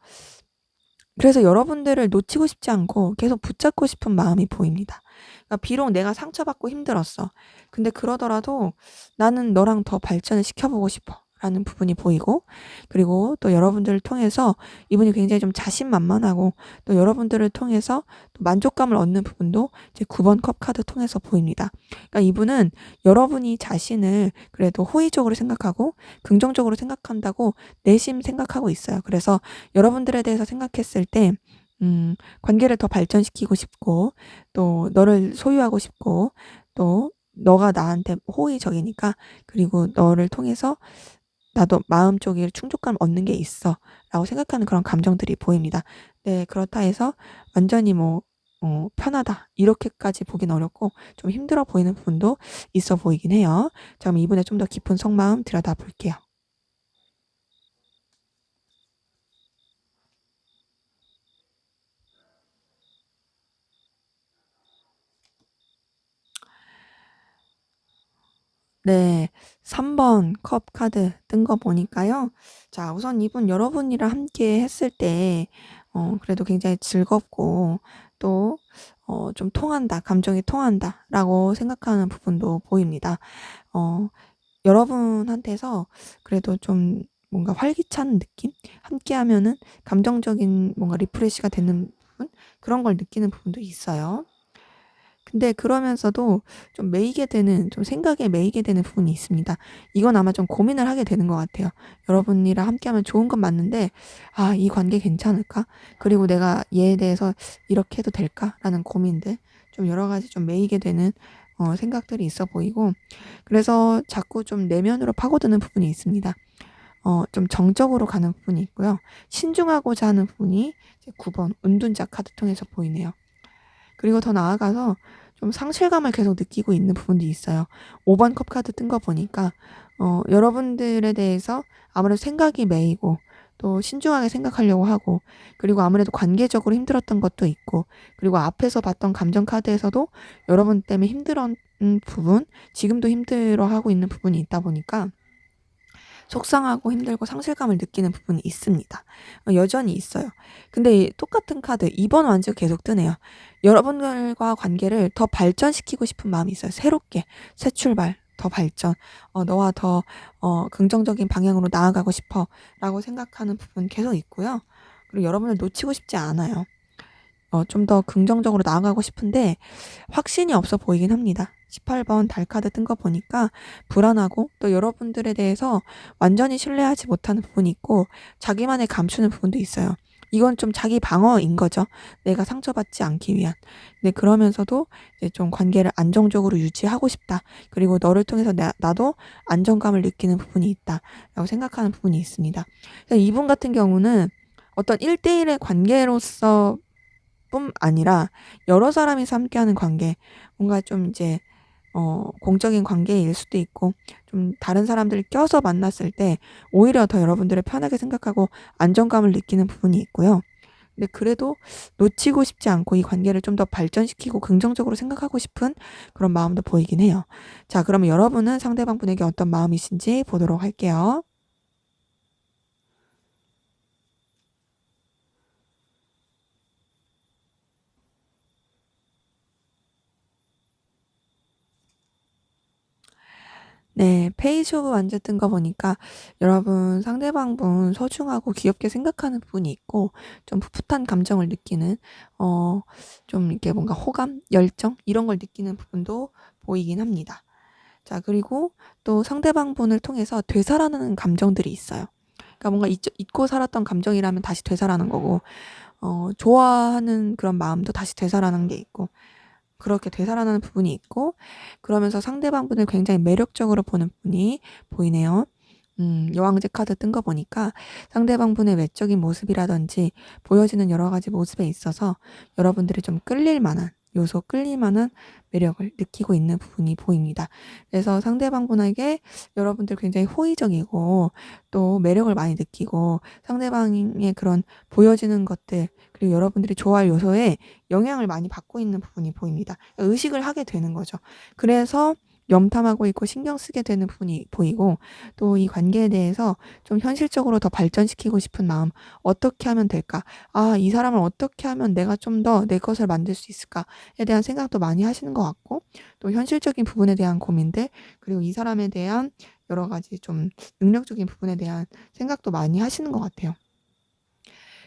그래서 여러분들을 놓치고 싶지 않고 계속 붙잡고 싶은 마음이 보입니다. 그러니까 비록 내가 상처받고 힘들었어. 근데 그러더라도 '나는 너랑 더 발전을 시켜보고 싶어.'라는 부분이 보이고, 그리고 또 여러분들을 통해서 이분이 굉장히 좀 자신만만하고 또 여러분들을 통해서 또 만족감을 얻는 부분도 이제 9번 컵 카드 통해서 보입니다. 그러니까 이분은 여러분이 자신을 그래도 호의적으로 생각하고 긍정적으로 생각한다고 내심 생각하고 있어요. 그래서 여러분들에 대해서 생각했을 때 관계를 더 발전시키고 싶고 또 너를 소유하고 싶고 또 너가 나한테 호의적이니까, 그리고 너를 통해서 나도 마음 쪽에 충족감 얻는 게 있어라고 생각하는 그런 감정들이 보입니다. 네, 그렇다 해서 완전히 뭐 편하다 이렇게까지 보긴 어렵고 좀 힘들어 보이는 부분도 있어 보이긴 해요. 자, 그럼 이분의 좀 더 깊은 속마음 들여다 볼게요. 네. 3번 컵 카드 뜬 거 보니까요. 자, 우선 이분 여러분이랑 함께 했을 때 그래도 굉장히 즐겁고 또 좀 '통한다. 감정이 통한다.'라고 생각하는 부분도 보입니다. 어 여러분한테서 그래도 좀 뭔가 활기찬 느낌? 함께하면은 감정적인 뭔가 리프레시가 되는 부분? 그런 걸 느끼는 부분도 있어요. 근데 그러면서도 좀 매이게 되는, 좀 생각에 매이게 되는 부분이 있습니다. 이건 아마 좀 고민을 하게 되는 것 같아요. 여러분이랑 함께하면 좋은 건 맞는데 '아, 이 관계 괜찮을까? 그리고 내가 얘에 대해서 이렇게 해도 될까?'라는 고민들, 좀 여러 가지 좀 매이게 되는 생각들이 있어 보이고, 그래서 자꾸 좀 내면으로 파고드는 부분이 있습니다. 좀 정적으로 가는 부분이 있고요. 신중하고자 하는 부분이 이제 9번 은둔자 카드 통해서 보이네요. 그리고 더 나아가서 좀 상실감을 계속 느끼고 있는 부분도 있어요. 5번 컵 카드 뜬 거 보니까 여러분들에 대해서 아무래도 생각이 매이고 또 신중하게 생각하려고 하고, 그리고 아무래도 관계적으로 힘들었던 것도 있고, 그리고 앞에서 봤던 감정 카드에서도 여러분 때문에 힘들었 부분, 지금도 힘들어하고 있는 부분이 있다 보니까 속상하고 힘들고 상실감을 느끼는 부분이 있습니다. 여전히 있어요. 근데 이 똑같은 카드 2번 완전 계속 뜨네요. 여러분들과 관계를 더 발전시키고 싶은 마음이 있어요. 새롭게 새 출발, 더 발전, '너와 더 긍정적인 방향으로 나아가고 싶어.'라고 생각하는 부분 계속 있고요. 그리고 여러분을 놓치고 싶지 않아요. 좀 더 긍정적으로 나아가고 싶은데 확신이 없어 보이긴 합니다. 18번 달 카드 뜬 거 보니까 불안하고 또 여러분들에 대해서 완전히 신뢰하지 못하는 부분이 있고 자기만의 감추는 부분도 있어요. 이건 좀 자기 방어인 거죠. 내가 상처받지 않기 위한. 근데 그러면서도 이제 좀 관계를 안정적으로 유지하고 싶다. 그리고 너를 통해서 나도 안정감을 느끼는 부분이 있다라고 생각하는 부분이 있습니다. 그래서 이분 같은 경우는 어떤 1대1의 관계로서 뿐 아니라 여러 사람이서 함께하는 관계, 뭔가 좀 이제 공적인 관계일 수도 있고 좀 다른 사람들을 껴서 만났을 때 오히려 더 여러분들을 편하게 생각하고 안정감을 느끼는 부분이 있고요. 근데 그래도 놓치고 싶지 않고 이 관계를 좀 더 발전시키고 긍정적으로 생각하고 싶은 그런 마음도 보이긴 해요. 자, 그러면 여러분은 상대방 분에게 어떤 마음이신지 보도록 할게요. 네. 페이지 오브 완즈 뜬 거 보니까 여러분 상대방분 소중하고 귀엽게 생각하는 부분이 있고 좀 풋풋한 감정을 느끼는, 좀 이렇게 뭔가 호감, 열정 이런 걸 느끼는 부분도 보이긴 합니다. 자, 그리고 또 상대방분을 통해서 되살아나는 감정들이 있어요. 그러니까 뭔가 잊고 살았던 감정이라면 다시 되살아난 거고, 좋아하는 그런 마음도 다시 되살아난 게 있고, 그렇게 되살아나는 부분이 있고, 그러면서 상대방분을 굉장히 매력적으로 보는 부분이 보이네요. 여왕제 카드 뜬 거 보니까 상대방분의 외적인 모습이라든지 보여지는 여러 가지 모습에 있어서 여러분들이 좀 끌릴 만한, 요소 끌릴 만한 매력을 느끼고 있는 부분이 보입니다. 그래서 상대방분에게 여러분들 굉장히 호의적이고 또 매력을 많이 느끼고 상대방의 그런 보여지는 것들 그리고 여러분들이 좋아할 요소에 영향을 많이 받고 있는 부분이 보입니다. 의식을 하게 되는 거죠. 그래서 염탐하고 있고 신경 쓰게 되는 부분이 보이고 또 이 관계에 대해서 좀 현실적으로 더 발전시키고 싶은 마음 어떻게 하면 될까? 아, 이 사람을 어떻게 하면 내가 좀 더 내 것을 만들 수 있을까에 대한 생각도 많이 하시는 것 같고 또 현실적인 부분에 대한 고민들 그리고 이 사람에 대한 여러 가지 좀 능력적인 부분에 대한 생각도 많이 하시는 것 같아요.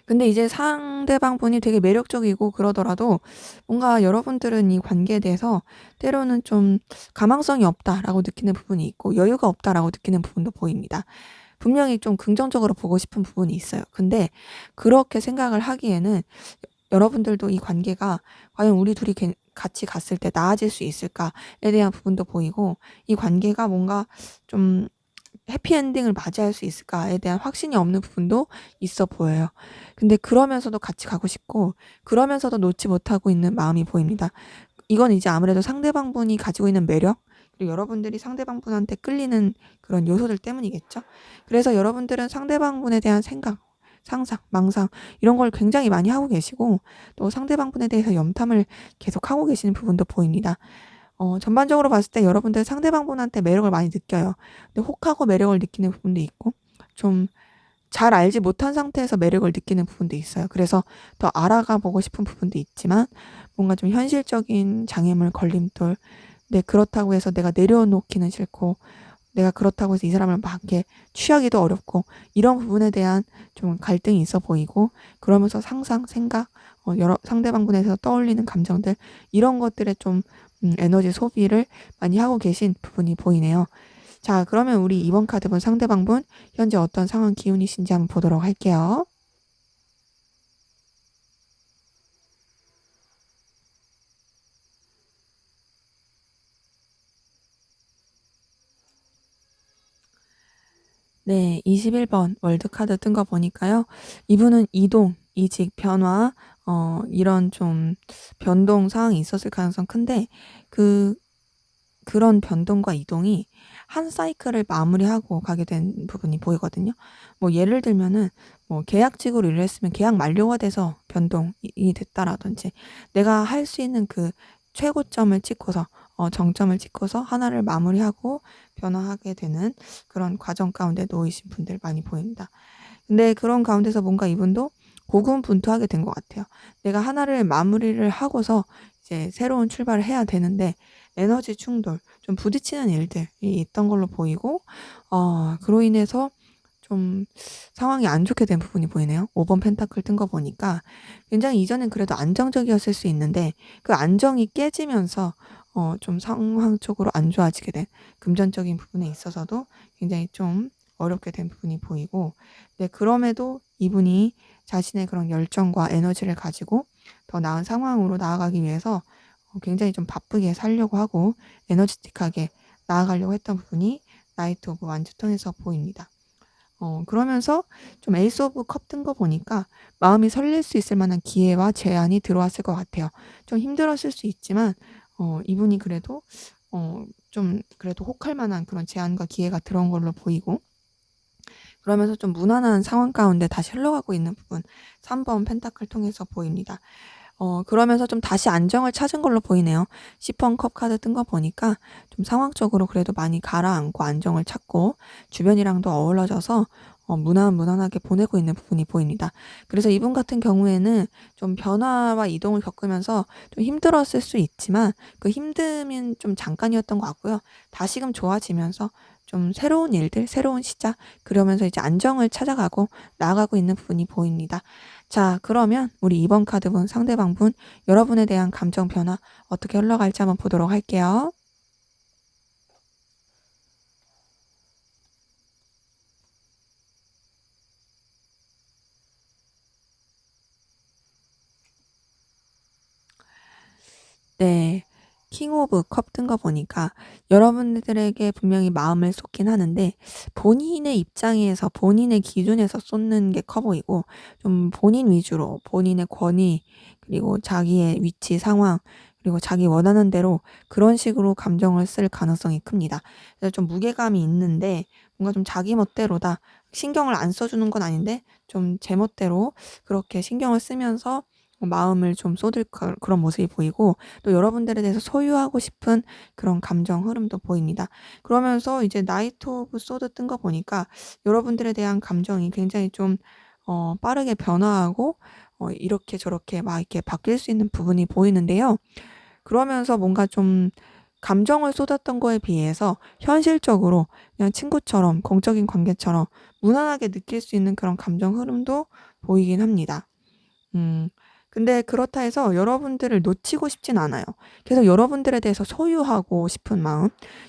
근데 이제 상대방분이 되게 매력적이고 그러더라도 뭔가 여러분들은 이 관계에 대해서 때로는 좀 '가망성이 없다.'라고 느끼는 부분이 있고 '여유가 없다.'라고 느끼는 부분도 보입니다. 분명히 좀 긍정적으로 보고 싶은 부분이 있어요. 근데 그렇게 생각을 하기에는 여러분들도 이 관계가 '과연 우리 둘이 같이 갔을 때 나아질 수 있을까?'에 대한 부분도 보이고 이 관계가 뭔가 좀 '해피엔딩을 맞이할 수 있을까?'에 대한 확신이 없는 부분도 있어 보여요. 근데 그러면서도 같이 가고 싶고 그러면서도 놓지 못하고 있는 마음이 보입니다. 이건 이제 아무래도 상대방분이 가지고 있는 매력 그리고 여러분들이 상대방분한테 끌리는 그런 요소들 때문이겠죠. 그래서 여러분들은 상대방분에 대한 생각, 상상, 망상 이런 걸 굉장히 많이 하고 계시고 또 상대방분에 대해서 염탐을 계속하고 계시는 부분도 보입니다. 전반적으로 봤을 때 여러분들 상대방분한테 매력을 많이 느껴요. 근데 혹하고 매력을 느끼는 부분도 있고 좀 잘 알지 못한 상태에서 매력을 느끼는 부분도 있어요. 그래서 더 알아가 보고 싶은 부분도 있지만 뭔가 좀 현실적인 장애물, 걸림돌 그렇다고 해서 내가 내려놓기는 싫고 내가 그렇다고 해서 이 사람을 막 이렇게 취하기도 어렵고 이런 부분에 대한 좀 갈등이 있어 보이고 그러면서 상상, 생각, 여러 상대방분에서 떠올리는 감정들 이런 것들에 좀 에너지 소비를 많이 하고 계신 부분이 보이네요. 자, 그러면 우리 이번 카드분 상대방분 현재 어떤 상황 기운이신지 한번 보도록 할게요. 네, 21번 월드카드 뜬 거 보니까요. 이분은 이동, 이직, 변화, 이런 좀 변동 상황이 있었을 가능성 큰데, 그런 변동과 이동이 한 사이클을 마무리하고 가게 된 부분이 보이거든요. 뭐 예를 들면은 뭐 계약직으로 일을 했으면 계약 만료가 돼서 변동이 됐다라든지 내가 할 수 있는 그 최고점을 찍고서 정점을 찍고서 하나를 마무리하고 변화하게 되는 그런 과정 가운데 놓이신 분들 많이 보입니다. 근데 그런 가운데서 뭔가 이분도 고군분투하게 된 것 같아요. 내가 하나를 마무리를 하고서 이제 새로운 출발을 해야 되는데 에너지 충돌, 좀 부딪히는 일들이 있던 걸로 보이고 그로 인해서 좀 상황이 안 좋게 된 부분이 보이네요. 5번 펜타클 뜬 거 보니까 굉장히 이전엔 그래도 안정적이었을 수 있는데 그 안정이 깨지면서 좀 상황적으로 안 좋아지게 된 금전적인 부분에 있어서도 굉장히 좀 어렵게 된 부분이 보이고 그럼에도 이분이 자신의 그런 열정과 에너지를 가지고 더 나은 상황으로 나아가기 위해서 굉장히 좀 바쁘게 살려고 하고 에너지틱하게 나아가려고 했던 부분이 나이트 오브 완즈 통해서 보입니다. 그러면서 좀 에이스 오브 컵 뜬 거 보니까 마음이 설렐 수 있을 만한 기회와 제안이 들어왔을 것 같아요. 좀 힘들었을 수 있지만 이분이 그래도 좀 그래도 혹할 만한 그런 제안과 기회가 들어온 걸로 보이고 그러면서 좀 무난한 상황 가운데 다시 흘러가고 있는 부분 3번 펜타클 통해서 보입니다. 그러면서 좀 다시 안정을 찾은 걸로 보이네요. 10번 컵 카드 뜬 거 보니까 좀 상황적으로 그래도 많이 가라앉고 안정을 찾고 주변이랑도 어우러져서 무난무난하게 보내고 있는 부분이 보입니다. 그래서 이분 같은 경우에는 좀 변화와 이동을 겪으면서 좀 힘들었을 수 있지만 그 힘듦은 좀 잠깐이었던 것 같고요. 다시금 좋아지면서 좀 새로운 일들, 새로운 시작 그러면서 이제 안정을 찾아가고 나아가고 있는 부분이 보입니다. 자, 그러면 우리 2번 카드분 상대방분 여러분에 대한 감정 변화 어떻게 흘러갈지 한번 보도록 할게요. 네. 킹 오브 컵 뜬 거 보니까 여러분들에게 분명히 마음을 쏟긴 하는데 본인의 입장에서 본인의 기준에서 쏟는 게 커 보이고 좀 본인 위주로 본인의 권위 그리고 자기의 위치 상황 그리고 자기 원하는 대로 그런 식으로 감정을 쓸 가능성이 큽니다. 그래서 좀 무게감이 있는데 뭔가 좀 자기 멋대로다. 신경을 안 써주는 건 아닌데 좀 제 멋대로 그렇게 신경을 쓰면서 마음을 좀 쏟을 그런 모습이 보이고, 또 여러분들에 대해서 소유하고 싶은 그런 감정 흐름도 보입니다. 그러면서 이제 나이트 오브 소드 뜬 거 보니까 여러분들에 대한 감정이 굉장히 좀 빠르게 변화하고 이렇게 저렇게 막 이렇게 바뀔 수 있는 부분이 보이는데요. 그러면서 뭔가 좀 감정을 쏟았던 거에 비해서 현실적으로 그냥 친구처럼 공적인 관계처럼 무난하게 느낄 수 있는 그런 감정 흐름도 보이긴 합니다. 음. 근데 그렇다 해서 여러분들을 놓치고 싶진 않아요. 계속 여러분들에 대해서 소유하고 싶은 마음,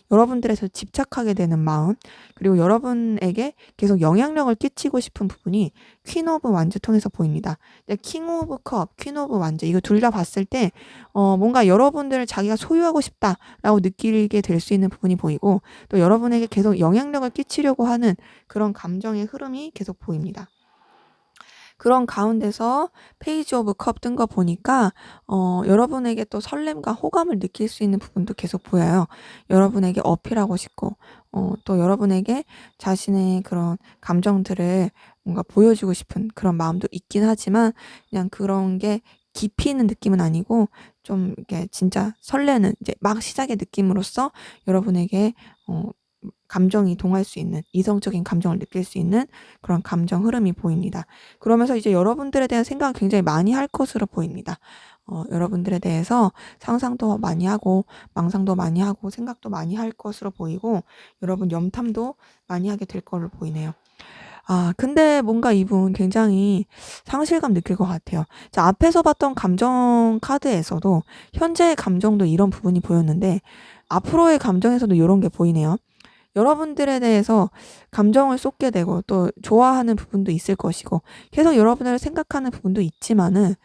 여러분들에서 집착하게 되는 마음, 그리고 여러분에게 계속 영향력을 끼치고 싶은 부분이 퀸 오브 완즈 통해서 보입니다. 킹 오브 컵, 퀸 오브 완즈 이거 둘 다 봤을 때 뭔가 여러분들을 자기가 소유하고 싶다라고 느끼게 될 수 있는 부분이 보이고, 또 여러분에게 계속 영향력을 끼치려고 하는 그런 감정의 흐름이 계속 보입니다. 그런 가운데서 페이지 오브 컵 뜬 거 보니까 여러분에게 또 설렘과 호감을 느낄 수 있는 부분도 계속 보여요. 여러분에게 어필하고 싶고 또 여러분에게 자신의 그런 감정들을 뭔가 보여주고 싶은 그런 마음도 있긴 하지만, 그냥 그런 게 깊이 있는 느낌은 아니고 좀 이렇게 진짜 설레는 이제 막 시작의 느낌으로써 여러분에게 감정이 동할 수 있는, 이성적인 감정을 느낄 수 있는 그런 감정 흐름이 보입니다. 그러면서 이제 여러분들에 대한 생각을 굉장히 많이 할 것으로 보입니다. 여러분들에 대해서 상상도 많이 하고 망상도 많이 하고 생각도 많이 할 것으로 보이고, 여러분 염탐도 많이 하게 될 걸로 보이네요. 근데 뭔가 이분 굉장히 상실감 느낄 것 같아요. 자, 앞에서 봤던 감정 카드에서도 현재의 감정도 이런 부분이 보였는데 앞으로의 감정에서도 이런 게 보이네요. 여러분들에 대해서 감정을 쏟게 되고 또 좋아하는 부분도 있을 것이고 계속 여러분을 생각하는 부분도 있지만은,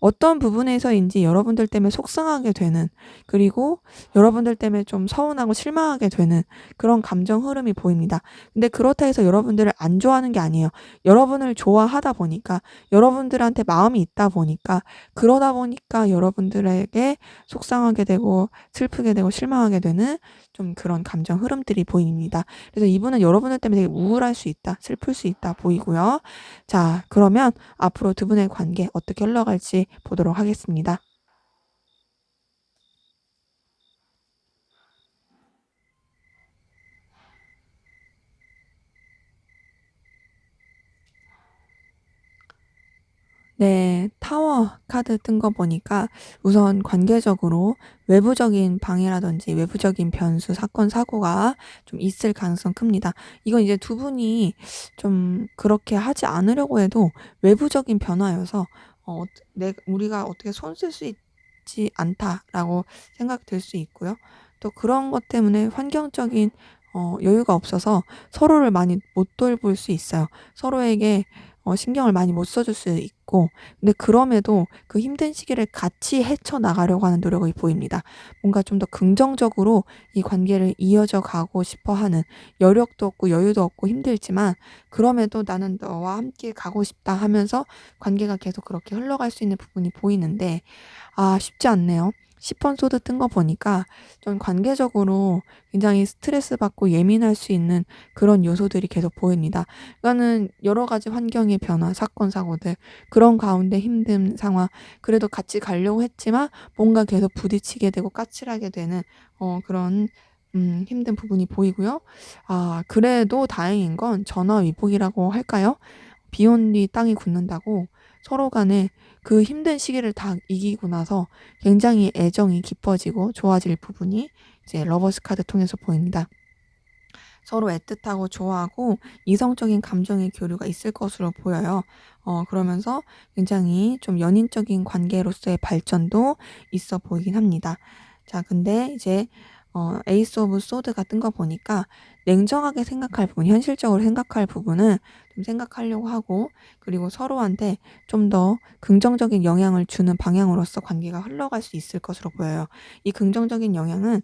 어떤 부분에서인지 여러분들 때문에 속상하게 되는, 그리고 여러분들 때문에 좀 서운하고 실망하게 되는 그런 감정 흐름이 보입니다. 근데 그렇다 해서 여러분들을 안 좋아하는 게 아니에요. 여러분을 좋아하다 보니까, 여러분들한테 마음이 있다 보니까, 그러다 보니까 여러분들에게 속상하게 되고 슬프게 되고 실망하게 되는 좀 그런 감정 흐름들이 보입니다. 그래서 이분은 여러분들 때문에 되게 우울할 수 있다, 슬플 수 있다 보이고요. 자, 그러면 앞으로 두 분의 관계 어떻게 흘러갈지 보도록 하겠습니다. 네, 타워 카드 뜬 거 보니까 우선 관계적으로 외부적인 방해라든지 외부적인 변수, 사건, 사고가 좀 있을 가능성 큽니다. 이건 이제 두 분이 좀 그렇게 하지 않으려고 해도 외부적인 변화여서 우리가 어떻게 손 쓸 수 있지 않다라고 생각될 수 있고요. 또 그런 것 때문에 환경적인 여유가 없어서 서로를 많이 못 돌볼 수 있어요. 서로에게 신경을 많이 못 써줄 수 있고, 근데 그럼에도 그 힘든 시기를 같이 헤쳐나가려고 하는 노력이 보입니다. 뭔가 좀 더 긍정적으로 이 관계를 이어져 가고 싶어 하는, 여력도 없고 여유도 없고 힘들지만 그럼에도 나는 너와 함께 가고 싶다 하면서 관계가 계속 그렇게 흘러갈 수 있는 부분이 보이는데, 쉽지 않네요. 10번 소드 뜬 거 보니까 좀 관계적으로 굉장히 스트레스 받고 예민할 수 있는 그런 요소들이 계속 보입니다. 그러니까는 여러 가지 환경의 변화, 사건, 사고들, 그런 가운데 힘든 상황, 그래도 같이 가려고 했지만 뭔가 계속 부딪히게 되고 까칠하게 되는 그런 힘든 부분이 보이고요. 그래도 다행인 건 전화위복이라고 할까요? 비 온 뒤 땅이 굳는다고 서로 간에 그 힘든 시기를 다 이기고 나서 굉장히 애정이 깊어지고 좋아질 부분이 이제 러버스 카드 통해서 보입니다. 서로 애틋하고 좋아하고 이성적인 감정의 교류가 있을 것으로 보여요. 그러면서 굉장히 좀 연인적인 관계로서의 발전도 있어 보이긴 합니다. 자, 근데 이제 에이스 오브 소드가 뜬 거 보니까 냉정하게 생각할 부분, 현실적으로 생각할 부분은 좀 생각하려고 하고, 그리고 서로한테 좀 더 긍정적인 영향을 주는 방향으로서 관계가 흘러갈 수 있을 것으로 보여요. 이 긍정적인 영향은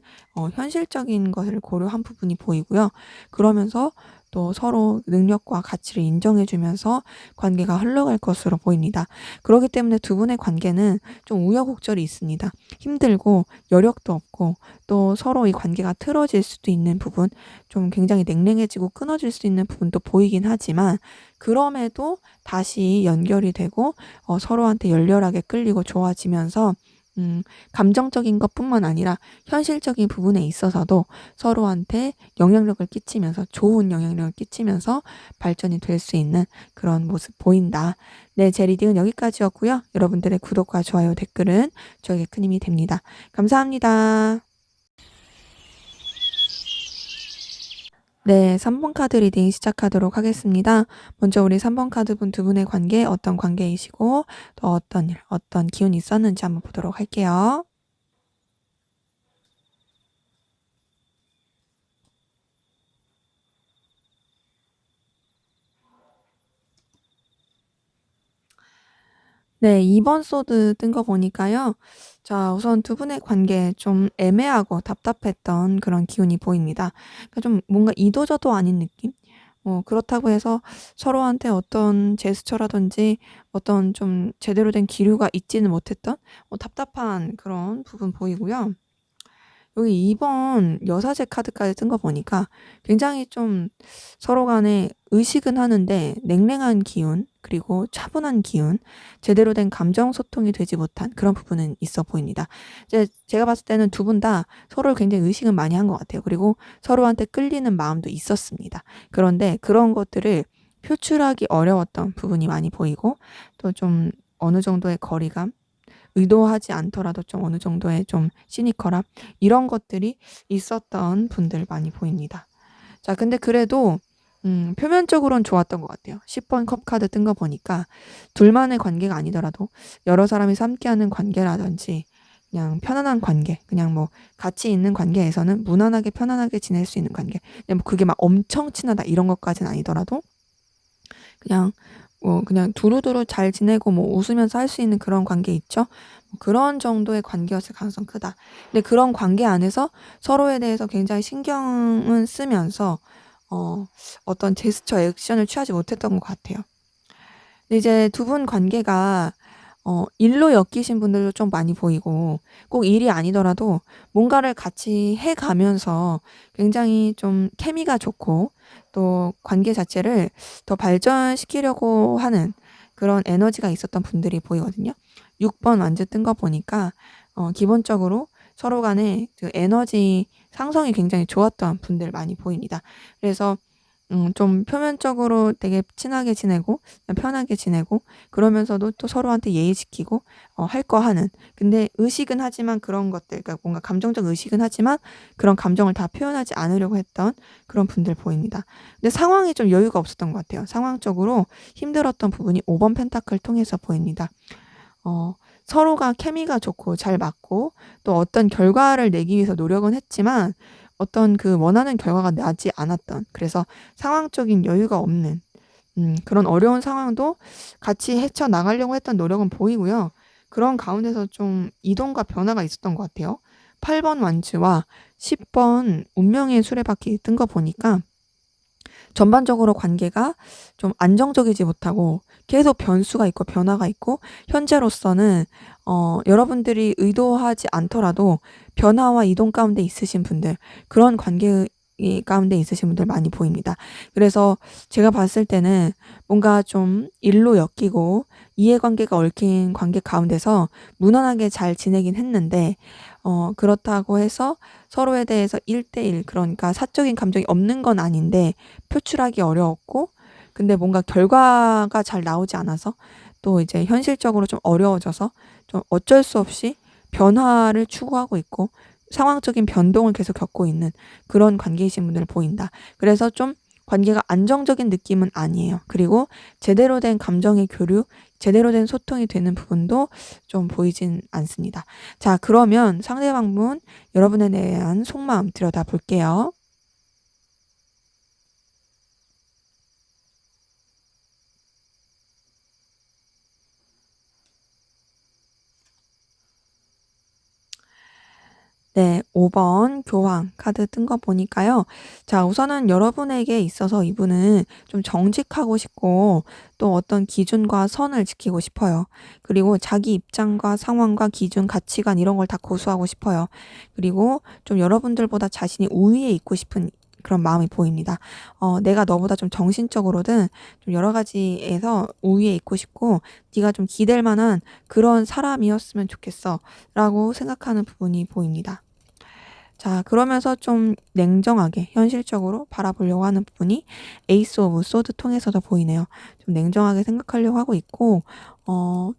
현실적인 것을 고려한 부분이 보이고요. 그러면서 또 서로 능력과 가치를 인정해주면서 관계가 흘러갈 것으로 보입니다. 그렇기 때문에 두 분의 관계는 좀 우여곡절이 있습니다. 힘들고 여력도 없고 또 서로 이 관계가 틀어질 수도 있는 부분, 좀 굉장히 냉랭해지고 끊어질 수 있는 부분도 보이긴 하지만 그럼에도 다시 연결이 되고 서로한테 열렬하게 끌리고 좋아지면서 감정적인 것뿐만 아니라 현실적인 부분에 있어서도 서로한테 영향력을 끼치면서 좋은 영향력을 끼치면서 발전이 될 수 있는 그런 모습 보인다. 네, 제 리딩은 여기까지였고요. 여러분들의 구독과 좋아요, 댓글은 저에게 큰 힘이 됩니다. 감사합니다. 네, 3번 카드 리딩 시작하도록 하겠습니다. 먼저 우리 3번 카드 분 두 분의 관계, 어떤 관계이시고 또 어떤 일, 어떤 기운이 있었는지 한번 보도록 할게요. 네, 2번 소드 뜬 거 보니까요. 자, 우선 두 분의 관계 좀 애매하고 답답했던 그런 기운이 보입니다. 그러니까 좀 뭔가 이도저도 아닌 느낌? 그렇다고 해서 서로한테 어떤 제스처라든지 어떤 좀 제대로 된 기류가 있지는 못했던 답답한 그런 부분 보이고요. 여기 2번 여사제 카드까지 뜬 거 보니까 굉장히 좀 서로 간에 의식은 하는데 냉랭한 기운, 그리고 차분한 기운, 제대로 된 감정 소통이 되지 못한 그런 부분은 있어 보입니다. 제가 봤을 때는 두 분 다 서로를 굉장히 의식은 많이 한 것 같아요. 그리고 서로한테 끌리는 마음도 있었습니다. 그런데 그런 것들을 표출하기 어려웠던 부분이 많이 보이고 또 좀 어느 정도의 거리감, 의도하지 않더라도 좀 어느 정도의 좀 시니컬함 이런 것들이 있었던 분들 많이 보입니다. 자, 근데 그래도 표면적으로는 좋았던 것 같아요. 10번 컵 카드 뜬 거 보니까 둘만의 관계가 아니더라도 여러 사람이 함께하는 관계라든지 그냥 편안한 관계, 그냥 뭐 같이 있는 관계에서는 무난하게 편안하게 지낼 수 있는 관계. 뭐 그게 막 엄청 친하다 이런 것까지는 아니더라도 그냥 그냥 두루두루 잘 지내고 뭐 웃으면서 할 수 있는 그런 관계 있죠? 그런 정도의 관계였을 가능성이 크다. 근데 그런 관계 안에서 서로에 대해서 굉장히 신경은 쓰면서 어떤 제스처 액션을 취하지 못했던 것 같아요. 근데 이제 두 분 관계가 일로 엮이신 분들도 좀 많이 보이고 꼭 일이 아니더라도 뭔가를 같이 해 가면서 굉장히 좀 케미가 좋고 또 관계 자체를 더 발전시키려고 하는 그런 에너지가 있었던 분들이 보이거든요. 6번 완즈 뜬 거 보니까 기본적으로 서로 간에 그 에너지 상성이 굉장히 좋았던 분들 많이 보입니다. 그래서 좀 표면적으로 되게 친하게 지내고 편하게 지내고 그러면서도 또 서로한테 예의 지키고 할 거 하는. 근데 의식은 하지만 그런 것들, 그러니까 뭔가 감정적 의식은 하지만 그런 감정을 다 표현하지 않으려고 했던 그런 분들 보입니다. 근데 상황이 좀 여유가 없었던 것 같아요. 상황적으로 힘들었던 부분이 5번 펜타클 통해서 보입니다. 서로가 케미가 좋고 잘 맞고 또 어떤 결과를 내기 위해서 노력은 했지만 어떤 그 원하는 결과가 나지 않았던, 그래서 상황적인 여유가 없는 그런 어려운 상황도 같이 헤쳐나가려고 했던 노력은 보이고요. 그런 가운데서 좀 이동과 변화가 있었던 것 같아요. 8번 완주와 10번 운명의 수레바퀴 뜬 거 보니까 전반적으로 관계가 좀 안정적이지 못하고 계속 변수가 있고 변화가 있고 현재로서는 여러분들이 의도하지 않더라도 변화와 이동 가운데 있으신 분들, 그런 관계 가운데 있으신 분들 많이 보입니다. 그래서 제가 봤을 때는 뭔가 좀 일로 엮이고 이해관계가 얽힌 관계 가운데서 무난하게 잘 지내긴 했는데 그렇다고 해서 서로에 대해서 1대1, 그러니까 사적인 감정이 없는 건 아닌데 표출하기 어려웠고, 근데 뭔가 결과가 잘 나오지 않아서 또 이제 현실적으로 좀 어려워져서 좀 어쩔 수 없이 변화를 추구하고 있고 상황적인 변동을 계속 겪고 있는 그런 관계이신 분들 보인다. 그래서 좀 관계가 안정적인 느낌은 아니에요. 그리고 제대로 된 감정의 교류, 제대로 된 소통이 되는 부분도 좀 보이진 않습니다. 자, 그러면 상대방분 여러분에 대한 속마음 들여다 볼게요. 네, 5번 교황 카드 뜬 거 보니까요. 자, 우선은 여러분에게 있어서 이분은 좀 정직하고 싶고 또 어떤 기준과 선을 지키고 싶어요. 그리고 자기 입장과 상황과 기준, 가치관 이런 걸 다 고수하고 싶어요. 그리고 좀 여러분들보다 자신이 우위에 있고 싶은 그런 마음이 보입니다. 내가 너보다 좀 정신적으로든 좀 여러 가지에서 우위에 있고 싶고 네가 좀 기댈 만한 그런 사람이었으면 좋겠어 라고 생각하는 부분이 보입니다. 자, 그러면서 좀 냉정하게 현실적으로 바라보려고 하는 부분이 에이스 오브 소드 통해서도 보이네요. 좀 냉정하게 생각하려고 하고 있고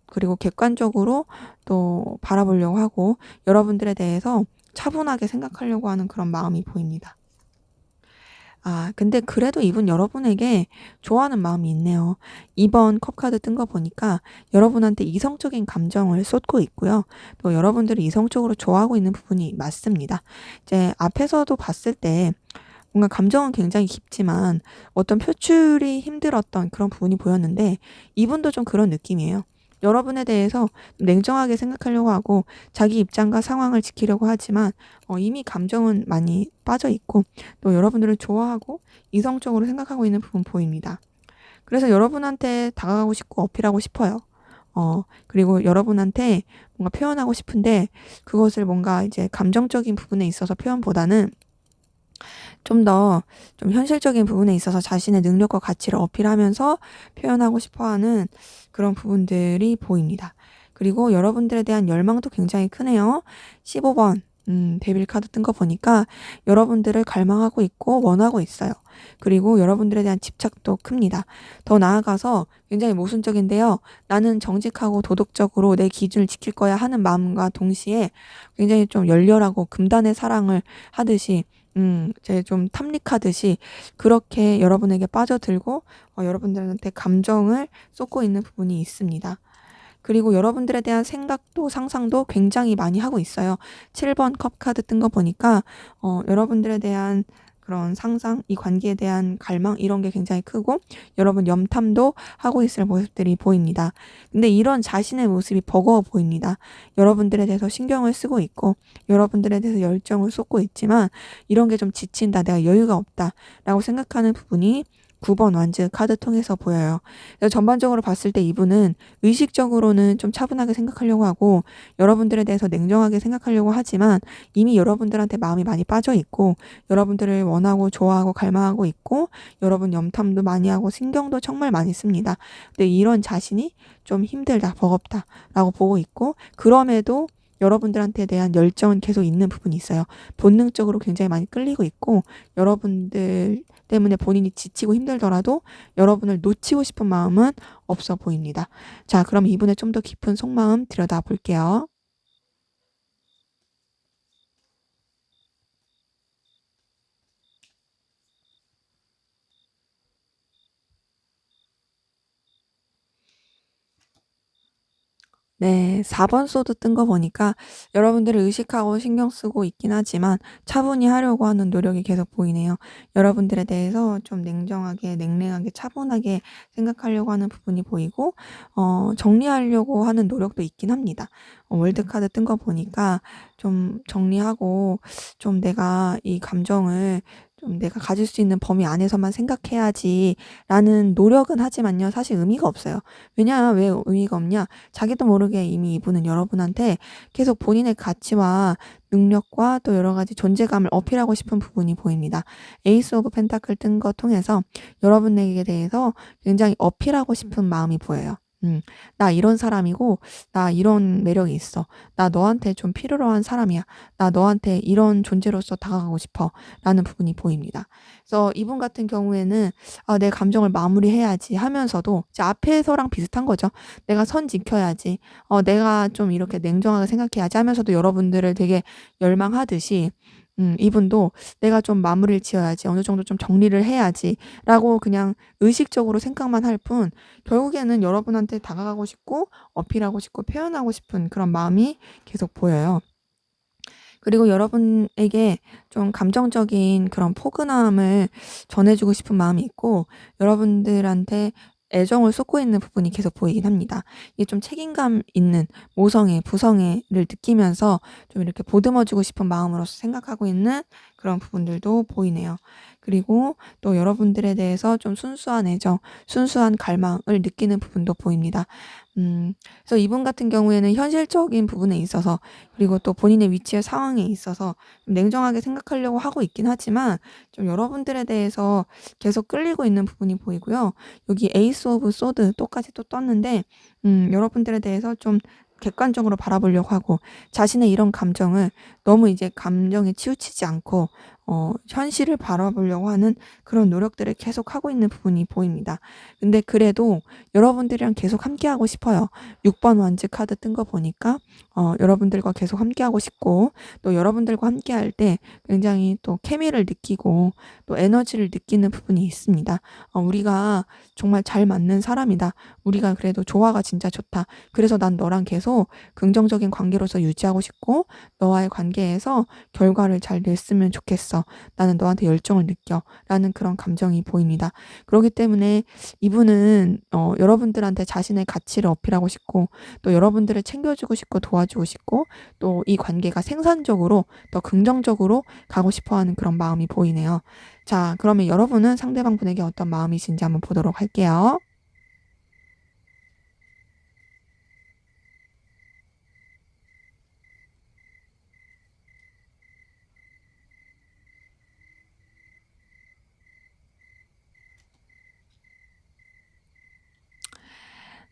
그리고 객관적으로 또 바라보려고 하고 여러분들에 대해서 차분하게 생각하려고 하는 그런 마음이 보입니다. 아, 근데 그래도 이분 여러분에게 좋아하는 마음이 있네요. 2번 컵 카드 뜬 거 보니까 여러분한테 이성적인 감정을 쏟고 있고요. 또 여러분들이 이성적으로 좋아하고 있는 부분이 맞습니다. 이제 앞에서도 봤을 때 뭔가 감정은 굉장히 깊지만 어떤 표출이 힘들었던 그런 부분이 보였는데 이분도 좀 그런 느낌이에요. 여러분에 대해서 냉정하게 생각하려고 하고 자기 입장과 상황을 지키려고 하지만 이미 감정은 많이 빠져 있고 또 여러분들을 좋아하고 이성적으로 생각하고 있는 부분 보입니다. 그래서 여러분한테 다가가고 싶고 어필하고 싶어요. 그리고 여러분한테 뭔가 표현하고 싶은데 그것을 뭔가 이제 감정적인 부분에 있어서 표현보다는 좀 더 좀 현실적인 부분에 있어서 자신의 능력과 가치를 어필하면서 표현하고 싶어 하는 그런 부분들이 보입니다. 그리고 여러분들에 대한 열망도 굉장히 크네요. 15번 데빌 카드 뜬 거 보니까 여러분들을 갈망하고 있고 원하고 있어요. 그리고 여러분들에 대한 집착도 큽니다. 더 나아가서 굉장히 모순적인데요. 나는 정직하고 도덕적으로 내 기준을 지킬 거야 하는 마음과 동시에 굉장히 좀 열렬하고 금단의 사랑을 하듯이 이제 좀 탐닉하듯이 그렇게 여러분에게 빠져들고 여러분들한테 감정을 쏟고 있는 부분이 있습니다. 그리고 여러분들에 대한 생각도 상상도 굉장히 많이 하고 있어요. 7번 컵 카드 뜬 거 보니까 여러분들에 대한 그런 상상, 이 관계에 대한 갈망 이런 게 굉장히 크고 여러분 염탐도 하고 있을 모습들이 보입니다. 근데 이런 자신의 모습이 버거워 보입니다. 여러분들에 대해서 신경을 쓰고 있고 여러분들에 대해서 열정을 쏟고 있지만 이런 게 좀 지친다, 내가 여유가 없다라고 생각하는 부분이 9번 완즈 카드 통해서 보여요. 그래서 전반적으로 봤을 때 이분은 의식적으로는 좀 차분하게 생각하려고 하고 여러분들에 대해서 냉정하게 생각하려고 하지만 이미 여러분들한테 마음이 많이 빠져 있고 여러분들을 원하고 좋아하고 갈망하고 있고 여러분 염탐도 많이 하고 신경도 정말 많이 씁니다. 근데 이런 자신이 좀 힘들다, 버겁다라고 보고 있고 그럼에도 여러분들한테 대한 열정은 계속 있는 부분이 있어요. 본능적으로 굉장히 많이 끌리고 있고 여러분들 때문에 본인이 지치고 힘들더라도 여러분을 놓치고 싶은 마음은 없어 보입니다. 자, 그럼 이분의 좀 더 깊은 속마음 들여다 볼게요. 네, 4번 소드 뜬 거 보니까 여러분들을 의식하고 신경 쓰고 있긴 하지만 차분히 하려고 하는 노력이 계속 보이네요. 여러분들에 대해서 좀 냉정하게, 냉랭하게, 차분하게 생각하려고 하는 부분이 보이고, 정리하려고 하는 노력도 있긴 합니다. 월드 카드 뜬 거 보니까 좀 정리하고 좀 내가 이 감정을 좀 내가 가질 수 있는 범위 안에서만 생각해야지라는 노력은 하지만요. 사실 의미가 없어요. 왜냐, 왜 의미가 없냐? 자기도 모르게 이미 이분은 여러분한테 계속 본인의 가치와 능력과 또 여러 가지 존재감을 어필하고 싶은 부분이 보입니다. 에이스 오브 펜타클 뜬 거 통해서 여러분에게 대해서 굉장히 어필하고 싶은 마음이 보여요. 나 이런 사람이고, 나 이런 매력이 있어. 나 너한테 좀 필요로 한 사람이야. 나 너한테 이런 존재로서 다가가고 싶어. 라는 부분이 보입니다. 그래서 이분 같은 경우에는 내 감정을 마무리해야지 하면서도 이제 앞에서랑 비슷한 거죠. 내가 선 지켜야지. 내가 좀 이렇게 냉정하게 생각해야지 하면서도 여러분들을 되게 열망하듯이 이분도 내가 좀 마무리를 지어야지. 어느 정도 좀 정리를 해야지. 라고 그냥 의식적으로 생각만 할 뿐, 결국에는 여러분한테 다가가고 싶고, 어필하고 싶고, 표현하고 싶은 그런 마음이 계속 보여요. 그리고 여러분에게 좀 감정적인 그런 포근함을 전해주고 싶은 마음이 있고, 여러분들한테 애정을 쏟고 있는 부분이 계속 보이긴 합니다. 이게 좀 책임감 있는 모성애, 부성애를 느끼면서 좀 이렇게 보듬어 주고 싶은 마음으로서 생각하고 있는 그런 부분들도 보이네요. 그리고 또 여러분들에 대해서 좀 순수한 애정, 순수한 갈망을 느끼는 부분도 보입니다. 그래서 이분 같은 경우에는 현실적인 부분에 있어서, 그리고 또 본인의 위치의 상황에 있어서 좀 냉정하게 생각하려고 하고 있긴 하지만 좀 여러분들에 대해서 계속 끌리고 있는 부분이 보이고요. 여기 에이스 오브 소드 똑같이 또 떴는데 여러분들에 대해서 좀 객관적으로 바라보려고 하고, 자신의 이런 감정을 너무 이제 감정에 치우치지 않고 현실을 바라보려고 하는 그런 노력들을 계속하고 있는 부분이 보입니다. 근데 그래도 여러분들이랑 계속 함께하고 싶어요. 6번 완즈 카드 뜬 거 보니까 여러분들과 계속 함께하고 싶고, 또 여러분들과 함께할 때 굉장히 또 케미를 느끼고 또 에너지를 느끼는 부분이 있습니다. 우리가 정말 잘 맞는 사람이다. 우리가 그래도 조화가 진짜 좋다. 그래서 난 너랑 계속 긍정적인 관계로서 유지하고 싶고, 너와의 관계에서 결과를 잘 냈으면 좋겠어. 나는 너한테 열정을 느껴. 라는 그런 감정이 보입니다. 그렇기 때문에 이분은 여러분들한테 자신의 가치를 어필하고 싶고, 또 여러분들을 챙겨주고 싶고 도와주고 싶고, 또 이 관계가 생산적으로 더 긍정적으로 가고 싶어하는 그런 마음이 보이네요. 자, 그러면 여러분은 상대방 분에게 어떤 마음이신지 한번 보도록 할게요.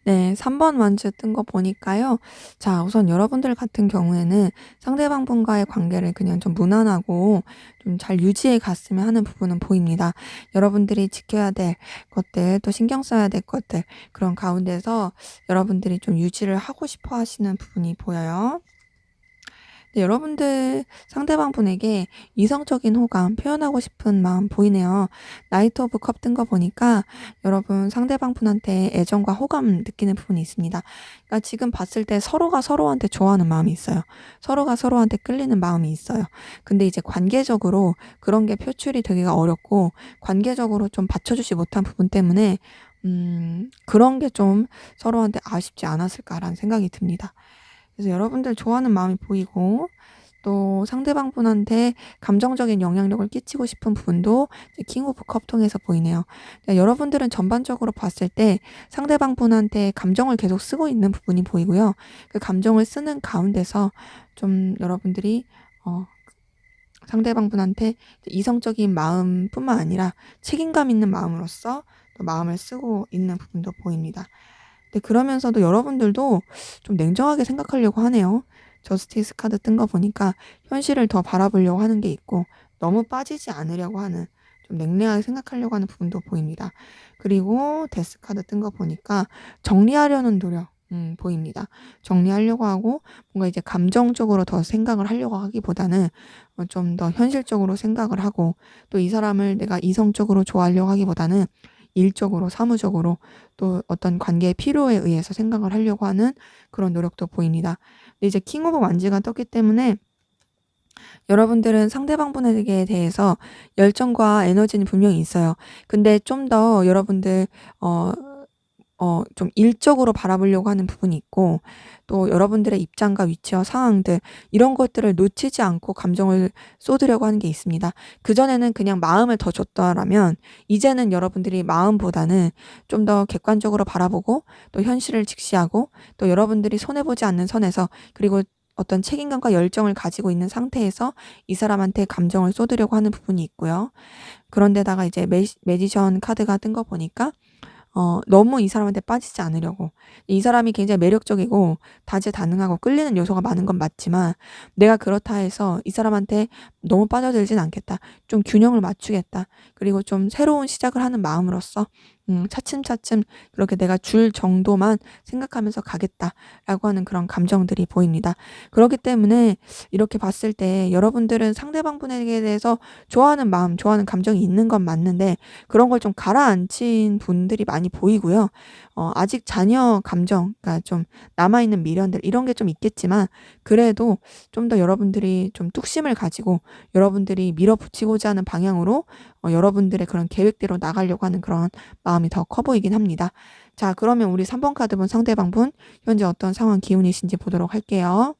네, 3번 완즈 뜬 거 보니까요. 자, 우선 여러분들 같은 경우에는 상대방 분과의 관계를 그냥 좀 무난하고 좀 잘 유지해 갔으면 하는 부분은 보입니다. 여러분들이 지켜야 될 것들, 또 신경 써야 될 것들, 그런 가운데서 여러분들이 좀 유지를 하고 싶어 하시는 부분이 보여요. 네, 여러분들 상대방 분에게 이성적인 호감 표현하고 싶은 마음 보이네요. 나이트 오브 컵 뜬 거 보니까 여러분 상대방 분한테 애정과 호감 느끼는 부분이 있습니다. 그러니까 지금 봤을 때 서로가 서로한테 좋아하는 마음이 있어요. 서로가 서로한테 끌리는 마음이 있어요. 근데 이제 관계적으로 그런 게 표출이 되기가 어렵고, 관계적으로 좀 받쳐주지 못한 부분 때문에 그런 게 좀 서로한테 아쉽지 않았을까라는 생각이 듭니다. 그래서 여러분들 좋아하는 마음이 보이고, 또 상대방 분한테 감정적인 영향력을 끼치고 싶은 부분도 킹 오브 컵 통해서 보이네요. 여러분들은 전반적으로 봤을 때 상대방 분한테 감정을 계속 쓰고 있는 부분이 보이고요. 그 감정을 쓰는 가운데서 좀 여러분들이 상대방 분한테 이성적인 마음뿐만 아니라 책임감 있는 마음으로서 또 마음을 쓰고 있는 부분도 보입니다. 근데 그러면서도 여러분들도 좀 냉정하게 생각하려고 하네요. 저스티스 카드 뜬 거 보니까 현실을 더 바라보려고 하는 게 있고, 너무 빠지지 않으려고 하는, 좀 냉랭하게 생각하려고 하는 부분도 보입니다. 그리고 데스 카드 뜬 거 보니까 정리하려는 노력 보입니다. 정리하려고 하고, 뭔가 이제 감정적으로 더 생각을 하려고 하기보다는 좀 더 현실적으로 생각을 하고, 또 이 사람을 내가 이성적으로 좋아하려고 하기보다는 일적으로, 사무적으로, 또 어떤 관계의 필요에 의해서 생각을 하려고 하는 그런 노력도 보입니다. 근데 이제 킹 오브 완즈가 떴기 때문에 여러분들은 상대방 분에게 대해서 열정과 에너지는 분명히 있어요. 근데 좀 더 여러분들 좀 일적으로 바라보려고 하는 부분이 있고, 또 여러분들의 입장과 위치와 상황들, 이런 것들을 놓치지 않고 감정을 쏟으려고 하는 게 있습니다. 그전에는 그냥 마음을 더 줬더라면, 이제는 여러분들이 마음보다는 좀 더 객관적으로 바라보고, 또 현실을 직시하고, 또 여러분들이 손해보지 않는 선에서, 그리고 어떤 책임감과 열정을 가지고 있는 상태에서 이 사람한테 감정을 쏟으려고 하는 부분이 있고요. 그런데다가 이제 매지션 카드가 뜬 거 보니까 너무 이 사람한테 빠지지 않으려고. 이 사람이 굉장히 매력적이고 다재다능하고 끌리는 요소가 많은 건 맞지만, 내가 그렇다 해서 이 사람한테 너무 빠져들진 않겠다. 좀 균형을 맞추겠다. 그리고 좀 새로운 시작을 하는 마음으로써 차츰차츰 그렇게 내가 줄 정도만 생각하면서 가겠다라고 하는 그런 감정들이 보입니다. 그렇기 때문에 이렇게 봤을 때 여러분들은 상대방 분에게 대해서 좋아하는 마음, 좋아하는 감정이 있는 건 맞는데, 그런 걸 좀 가라앉힌 분들이 많이 보이고요. 아직 자녀 감정, 그러니까 좀 남아있는 미련들, 이런 게 좀 있겠지만, 그래도 좀 더 여러분들이 좀 뚝심을 가지고 여러분들이 밀어붙이고자 하는 방향으로 여러분들의 그런 계획대로 나가려고 하는 그런 마음 마음이 더 커 보이긴 합니다. 자, 그러면 우리 3번 카드분 상대방분 현재 어떤 상황 기운이신지 보도록 할게요.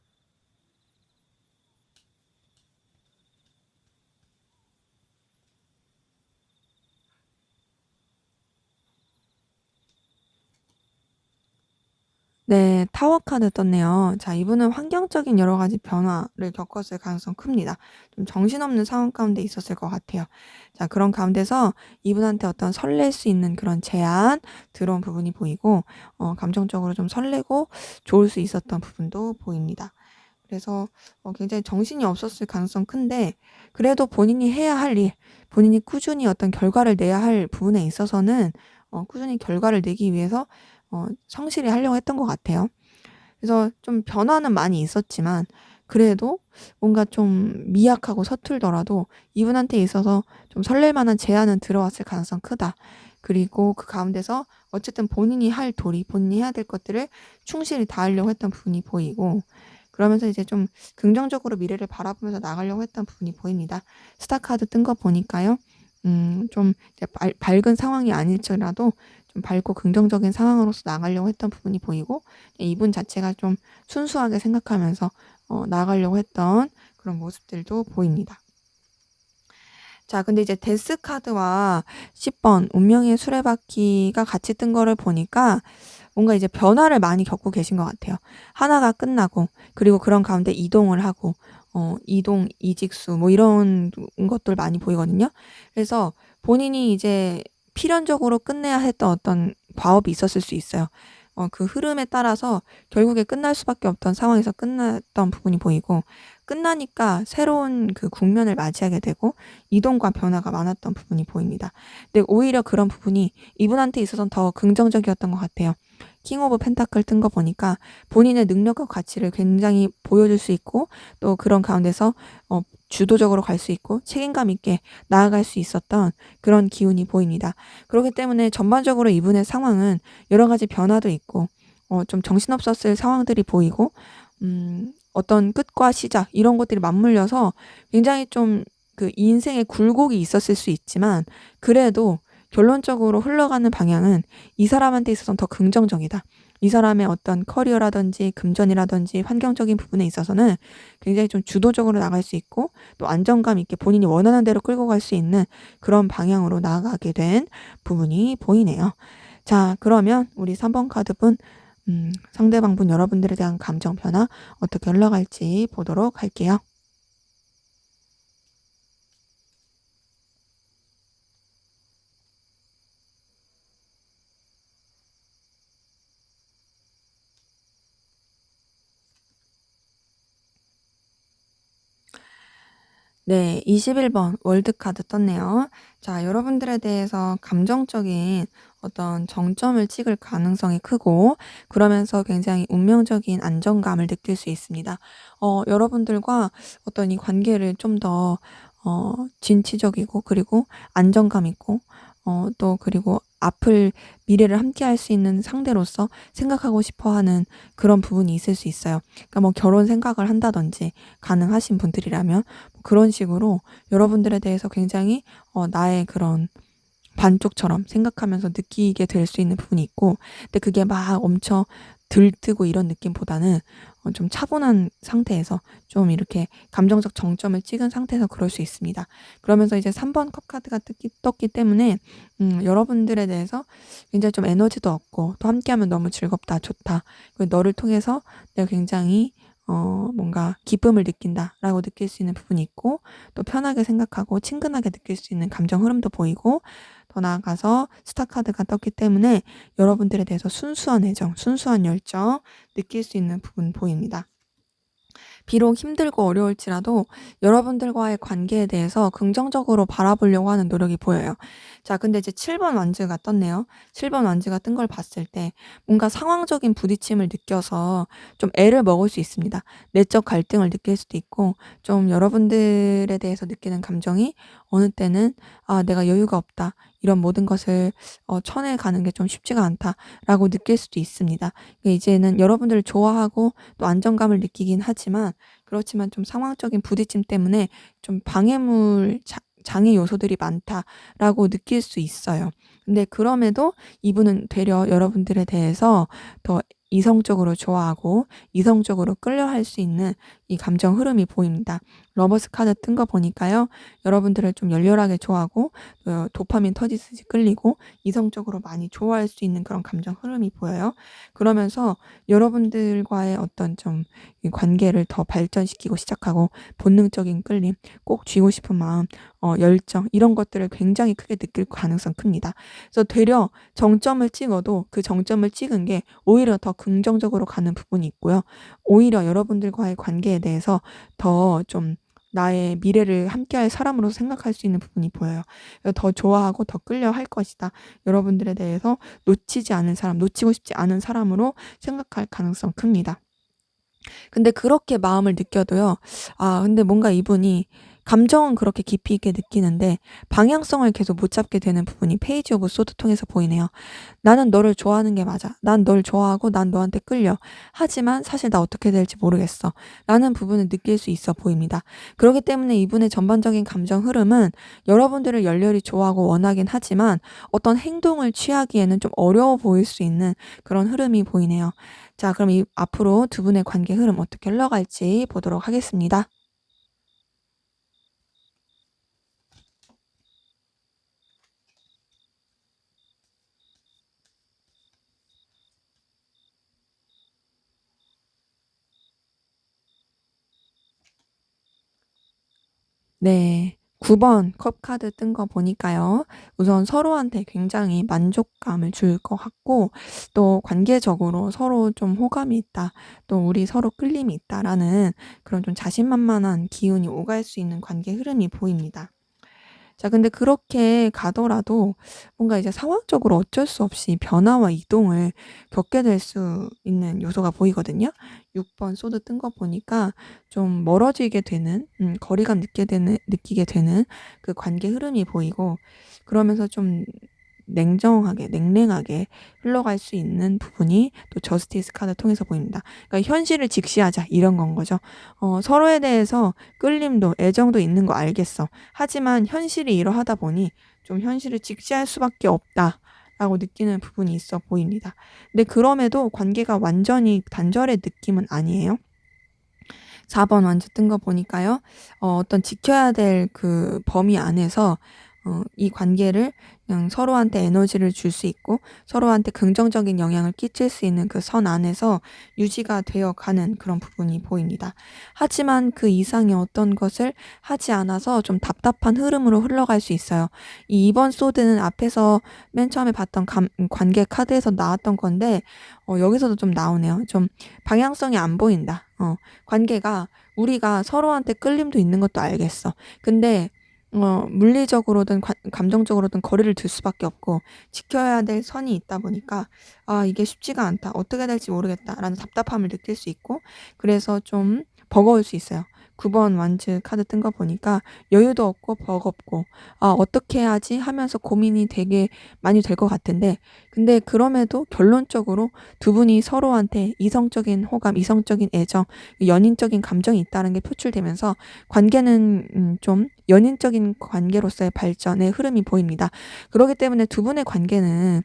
네, 타워 카드 떴네요. 자, 이분은 환경적인 여러 가지 변화를 겪었을 가능성 큽니다. 좀 정신없는 상황 가운데 있었을 것 같아요. 자, 그런 가운데서 이분한테 어떤 설렐 수 있는 그런 제안 들어온 부분이 보이고, 감정적으로 좀 설레고 좋을 수 있었던 부분도 보입니다. 그래서 굉장히 정신이 없었을 가능성 큰데, 그래도 본인이 해야 할 일, 본인이 꾸준히 어떤 결과를 내야 할 부분에 있어서는 꾸준히 결과를 내기 위해서 성실히 하려고 했던 것 같아요. 그래서 좀 변화는 많이 있었지만 그래도 뭔가 좀 미약하고 서툴더라도 이분한테 있어서 좀 설렐 만한 제안은 들어왔을 가능성 크다. 그리고 그 가운데서 어쨌든 본인이 할 도리, 본인이 해야 될 것들을 충실히 다하려고 했던 부분이 보이고, 그러면서 이제 좀 긍정적으로 미래를 바라보면서 나가려고 했던 부분이 보입니다. 스타 카드 뜬 거 보니까요. 좀 이제 밝은 상황이 아닐지라도 좀 밝고 긍정적인 상황으로서 나가려고 했던 부분이 보이고, 이분 자체가 좀 순수하게 생각하면서 나가려고 했던 그런 모습들도 보입니다. 자, 근데 이제 데스 카드와 10번 운명의 수레바퀴가 같이 뜬 거를 보니까 뭔가 이제 변화를 많이 겪고 계신 것 같아요. 하나가 끝나고, 그리고 그런 가운데 이동을 하고, 이동, 이직수, 뭐 이런 것들 많이 보이거든요. 그래서 본인이 이제 필연적으로 끝내야 했던 어떤 과업이 있었을 수 있어요. 그 흐름에 따라서 결국에 끝날 수밖에 없던 상황에서 끝났던 부분이 보이고, 끝나니까 새로운 그 국면을 맞이하게 되고 이동과 변화가 많았던 부분이 보입니다. 근데 오히려 그런 부분이 이분한테 있어서는 더 긍정적이었던 것 같아요. 킹 오브 펜타클 뜬 거 보니까 본인의 능력과 가치를 굉장히 보여줄 수 있고, 또 그런 가운데서 주도적으로 갈 수 있고 책임감 있게 나아갈 수 있었던 그런 기운이 보입니다. 그렇기 때문에 전반적으로 이분의 상황은 여러 가지 변화도 있고 좀 정신없었을 상황들이 보이고, 어떤 끝과 시작 이런 것들이 맞물려서 굉장히 좀 그 인생의 굴곡이 있었을 수 있지만, 그래도 결론적으로 흘러가는 방향은 이 사람한테 있어서는 더 긍정적이다. 이 사람의 어떤 커리어라든지 금전이라든지 환경적인 부분에 있어서는 굉장히 좀 주도적으로 나갈 수 있고, 또 안정감 있게 본인이 원하는 대로 끌고 갈 수 있는 그런 방향으로 나아가게 된 부분이 보이네요. 자, 그러면 우리 3번 카드분 상대방분 여러분들에 대한 감정 변화 어떻게 흘러갈지 보도록 할게요. 네, 21번 월드카드 떴네요. 자, 여러분들에 대해서 감정적인 어떤 정점을 찍을 가능성이 크고, 그러면서 굉장히 운명적인 안정감을 느낄 수 있습니다. 여러분들과 어떤 이 관계를 좀 더, 진취적이고, 그리고 안정감 있고, 또 그리고 앞을 미래를 함께 할 수 있는 상대로서 생각하고 싶어 하는 그런 부분이 있을 수 있어요. 그러니까 뭐 결혼 생각을 한다든지 가능하신 분들이라면 그런 식으로 여러분들에 대해서 굉장히 나의 그런 반쪽처럼 생각하면서 느끼게 될 수 있는 부분이 있고, 근데 그게 막 엄청 들뜨고 이런 느낌보다는 좀 차분한 상태에서 좀 이렇게 감정적 정점을 찍은 상태에서 그럴 수 있습니다. 그러면서 이제 3번 컵 카드가 떴기 때문에 여러분들에 대해서 굉장히 좀 에너지도 얻고, 또 함께하면 너무 즐겁다, 좋다. 그리고 너를 통해서 내가 굉장히 뭔가 기쁨을 느낀다라고 느낄 수 있는 부분이 있고, 또 편하게 생각하고 친근하게 느낄 수 있는 감정 흐름도 보이고, 더 나아가서 스타 카드가 떴기 때문에 여러분들에 대해서 순수한 애정, 순수한 열정 느낄 수 있는 부분 보입니다. 비록 힘들고 어려울지라도 여러분들과의 관계에 대해서 긍정적으로 바라보려고 하는 노력이 보여요. 자, 근데 이제 7번 완즈가 떴네요. 7번 완즈가 뜬 걸 봤을 때 뭔가 상황적인 부딪힘을 느껴서 좀 애를 먹을 수 있습니다. 내적 갈등을 느낄 수도 있고, 좀 여러분들에 대해서 느끼는 감정이 어느 때는 내가 여유가 없다. 이런 모든 것을 쳐내가는 게 좀 쉽지가 않다라고 느낄 수도 있습니다. 이제는 여러분들을 좋아하고 또 안정감을 느끼긴 하지만, 그렇지만 좀 상황적인 부딪힘 때문에 좀 장애 요소들이 많다라고 느낄 수 있어요. 근데 그럼에도 이분은 되려 여러분들에 대해서 더 이성적으로 좋아하고 이성적으로 끌려할 수 있는 이 감정 흐름이 보입니다. 러버스 카드 뜬 거 보니까요. 여러분들을 좀 열렬하게 좋아하고 도파민 터지듯이 끌리고 이성적으로 많이 좋아할 수 있는 그런 감정 흐름이 보여요. 그러면서 여러분들과의 어떤 좀 이 관계를 더 발전시키고 시작하고 본능적인 끌림, 꼭 쥐고 싶은 마음, 열정 이런 것들을 굉장히 크게 느낄 가능성 큽니다. 그래서 되려 정점을 찍어도 그 정점을 찍은 게 오히려 더 긍정적으로 가는 부분이 있고요. 오히려 여러분들과의 관계에 대해서 더 좀 나의 미래를 함께할 사람으로서 생각할 수 있는 부분이 보여요. 그래서 더 좋아하고 더 끌려할 것이다. 여러분들에 대해서 놓치지 않은 사람, 놓치고 싶지 않은 사람으로 생각할 가능성 큽니다. 근데 그렇게 마음을 느껴도요. 근데 뭔가 이분이 감정은 그렇게 깊이 있게 느끼는데 방향성을 계속 못 잡게 되는 부분이 페이지 오브 소드 통해서 보이네요. 나는 너를 좋아하는 게 맞아. 난 널 좋아하고 난 너한테 끌려. 하지만 사실 나 어떻게 될지 모르겠어. 라는 부분을 느낄 수 있어 보입니다. 그렇기 때문에 이분의 전반적인 감정 흐름은 여러분들을 열렬히 좋아하고 원하긴 하지만 어떤 행동을 취하기에는 좀 어려워 보일 수 있는 그런 흐름이 보이네요. 자, 그럼 앞으로 두 분의 관계 흐름 어떻게 흘러갈지 보도록 하겠습니다. 네. 9번 컵 카드 뜬 거 보니까요. 우선 서로한테 굉장히 만족감을 줄 것 같고 또 관계적으로 서로 좀 호감이 있다. 또 우리 서로 끌림이 있다라는 그런 좀 자신만만한 기운이 오갈 수 있는 관계 흐름이 보입니다. 자, 근데 그렇게 가더라도 뭔가 이제 상황적으로 어쩔 수 없이 변화와 이동을 겪게 될 수 있는 요소가 보이거든요. 6번 소드 뜬 거 보니까 좀 멀어지게 되는, 거리감 느끼게 되는 그 관계 흐름이 보이고, 그러면서 좀 냉랭하게 흘러갈 수 있는 부분이 또 저스티스 카드 통해서 보입니다. 그러니까 현실을 직시하자 이런 건 거죠. 서로에 대해서 끌림도 애정도 있는 거 알겠어. 하지만 현실이 이러하다 보니 좀 현실을 직시할 수밖에 없다라고 느끼는 부분이 있어 보입니다. 근데 그럼에도 관계가 완전히 단절의 느낌은 아니에요. 4번 완주 뜬 거 보니까요. 어떤 지켜야 될 그 범위 안에서 이 관계를 그냥 서로한테 에너지를 줄 수 있고 서로한테 긍정적인 영향을 끼칠 수 있는 그 선 안에서 유지가 되어 가는 그런 부분이 보입니다. 하지만 그 이상의 어떤 것을 하지 않아서 좀 답답한 흐름으로 흘러갈 수 있어요. 이 2번 소드는 앞에서 맨 처음에 봤던 관계 카드에서 나왔던 건데 여기서도 좀 나오네요. 좀 방향성이 안 보인다. 관계가 우리가 서로한테 끌림도 있는 것도 알겠어. 근데 물리적으로든 감정적으로든 거리를 둘 수밖에 없고 지켜야 될 선이 있다 보니까 이게 쉽지가 않다. 어떻게 될지 모르겠다라는 답답함을 느낄 수 있고 그래서 좀 버거울 수 있어요. 9번 완즈 카드 뜬 거 보니까 여유도 없고 버겁고 어떻게 해야지 하면서 고민이 되게 많이 될 것 같은데 근데 그럼에도 결론적으로 두 분이 서로한테 이성적인 호감, 이성적인 애정, 연인적인 감정이 있다는 게 표출되면서 관계는 좀 연인적인 관계로서의 발전의 흐름이 보입니다. 그렇기 때문에 두 분의 관계는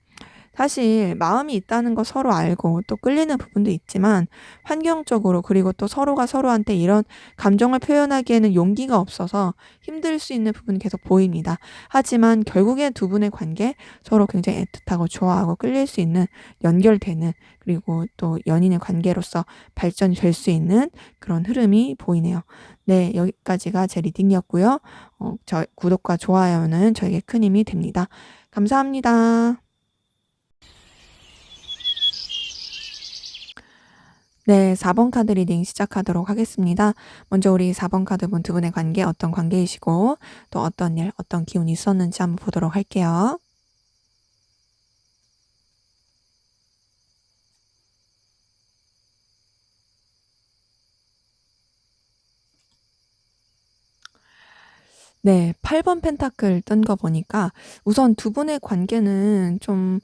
사실 마음이 있다는 거 서로 알고 또 끌리는 부분도 있지만 환경적으로 그리고 또 서로가 서로한테 이런 감정을 표현하기에는 용기가 없어서 힘들 수 있는 부분이 계속 보입니다. 하지만 결국에 두 분의 관계 서로 굉장히 애틋하고 좋아하고 끌릴 수 있는 연결되는 그리고 또 연인의 관계로서 발전이 될 수 있는 그런 흐름이 보이네요. 네, 여기까지가 제 리딩이었고요. 구독과 좋아요는 저에게 큰 힘이 됩니다. 감사합니다. 네, 4번 카드 리딩 시작하도록 하겠습니다. 먼저 우리 4번 카드분 두 분의 관계 어떤 관계이시고 또 어떤 일, 어떤 기운이 있었는지 한번 보도록 할게요. 네, 8번 펜타클 뜬 거 보니까 우선 두 분의 관계는 좀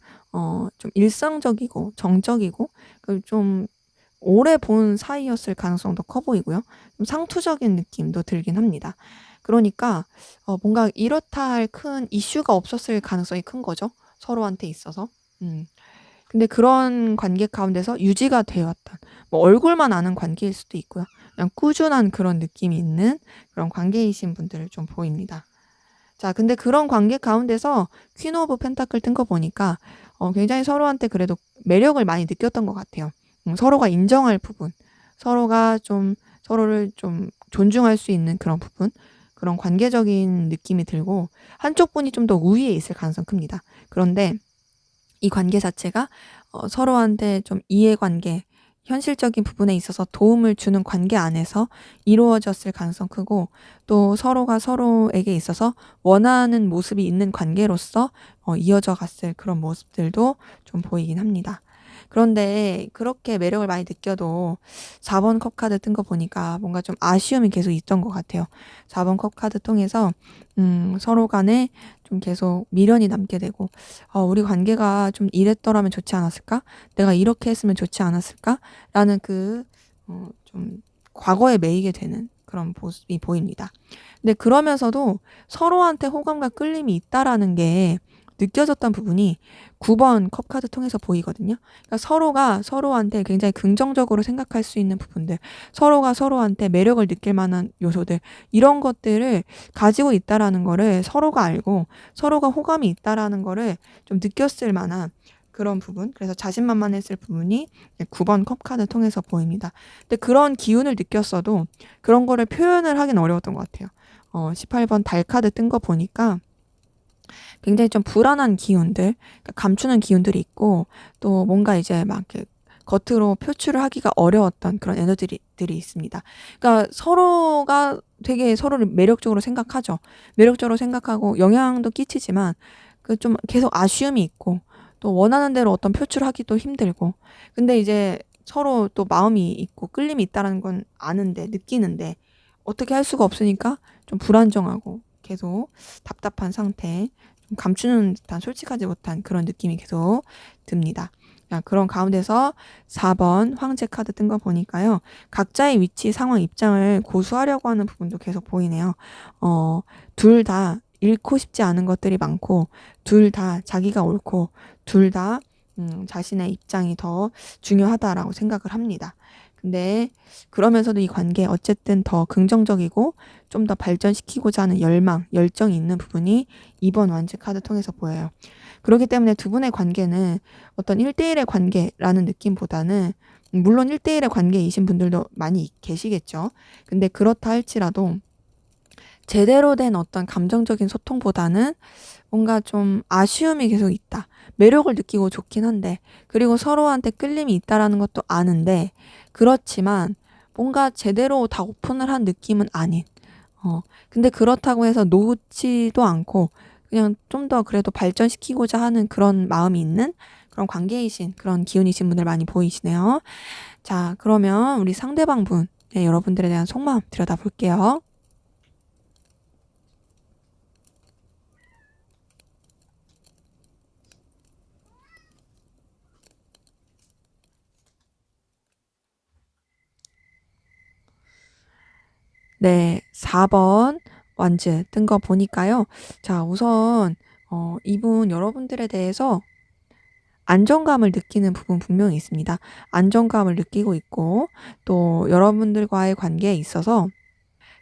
일상적이고 정적이고 좀 오래 본 사이였을 가능성도 커 보이고요. 좀 상투적인 느낌도 들긴 합니다. 그러니까 뭔가 이렇다 할 큰 이슈가 없었을 가능성이 큰 거죠, 서로한테 있어서. 음. 근데 그런 관계 가운데서 유지가 되어 왔던 뭐 얼굴만 아는 관계일 수도 있고요. 그냥 꾸준한 그런 느낌이 있는 그런 관계이신 분들을 좀 보입니다. 자, 근데 그런 관계 가운데서 퀸 오브 펜타클 뜬 거 보니까 굉장히 서로한테 그래도 매력을 많이 느꼈던 것 같아요. 서로가 인정할 부분, 서로가 좀 서로를 좀 존중할 수 있는 그런 부분, 그런 관계적인 느낌이 들고 한쪽 분이 좀 더 우위에 있을 가능성이 큽니다. 그런데 이 관계 자체가 서로한테 좀 이해관계, 현실적인 부분에 있어서 도움을 주는 관계 안에서 이루어졌을 가능성 크고, 또 서로가 서로에게 있어서 원하는 모습이 있는 관계로서 이어져 갔을 그런 모습들도 좀 보이긴 합니다. 그런데 그렇게 매력을 많이 느껴도 4번 컵 카드 뜬 거 보니까 뭔가 좀 아쉬움이 계속 있던 것 같아요. 4번 컵 카드 통해서 서로 간에 좀 계속 미련이 남게 되고, 우리 관계가 좀 이랬더라면 좋지 않았을까? 내가 이렇게 했으면 좋지 않았을까? 라는 좀 과거에 매이게 되는 그런 모습이 보입니다. 근데 그러면서도 서로한테 호감과 끌림이 있다라는 게 느껴졌던 부분이 9번 컵 카드 통해서 보이거든요. 그러니까 서로가 서로한테 굉장히 긍정적으로 생각할 수 있는 부분들, 서로가 서로한테 매력을 느낄 만한 요소들, 이런 것들을 가지고 있다라는 거를 서로가 알고 서로가 호감이 있다라는 거를 좀 느꼈을 만한 그런 부분, 그래서 자신만만했을 부분이 9번 컵 카드 통해서 보입니다. 근데 그런 기운을 느꼈어도 그런 거를 표현을 하긴 어려웠던 것 같아요. 18번 달 카드 뜬 거 보니까 굉장히 좀 불안한 기운들, 그러니까 감추는 기운들이 있고, 또 뭔가 이제 막 이렇게 겉으로 표출을 하기가 어려웠던 그런 에너지들이 있습니다. 그러니까 서로가 되게 서로를 매력적으로 생각하죠. 매력적으로 생각하고 영향도 끼치지만 그 좀 계속 아쉬움이 있고, 또 원하는 대로 어떤 표출하기도 힘들고, 근데 이제 서로 또 마음이 있고 끌림이 있다는 건 아는데, 느끼는데 어떻게 할 수가 없으니까 좀 불안정하고 계속 답답한 상태, 좀 감추는 듯한 솔직하지 못한 그런 느낌이 계속 듭니다. 그런 가운데서 4번 황제 카드 뜬 거 보니까요. 각자의 위치, 상황, 입장을 고수하려고 하는 부분도 계속 보이네요. 둘 다 잃고 싶지 않은 것들이 많고, 둘 다 자기가 옳고, 둘 다 자신의 입장이 더 중요하다라고 생각을 합니다. 근데 그러면서도 이 관계 어쨌든 더 긍정적이고 좀 더 발전시키고자 하는 열망, 열정이 있는 부분이 2번 완즈 카드 통해서 보여요. 그렇기 때문에 두 분의 관계는 어떤 1대1의 관계라는 느낌보다는, 물론 1대1의 관계이신 분들도 많이 계시겠죠. 근데 그렇다 할지라도 제대로 된 어떤 감정적인 소통보다는 뭔가 좀 아쉬움이 계속 있다. 매력을 느끼고 좋긴 한데, 그리고 서로한테 끌림이 있다라는 것도 아는데, 그렇지만 뭔가 제대로 다 오픈을 한 느낌은 아닌. 근데 그렇다고 해서 놓지도 않고 그냥 좀 더 그래도 발전시키고자 하는 그런 마음이 있는 그런 관계이신, 그런 기운이신 분들 많이 보이시네요. 자, 그러면 우리 상대방 분, 여러분들에 대한 속마음 들여다볼게요. 네, 4번 완즈 뜬 거 보니까요. 자, 우선 이분 여러분들에 대해서 안정감을 느끼는 부분 분명히 있습니다. 안정감을 느끼고 있고, 또 여러분들과의 관계에 있어서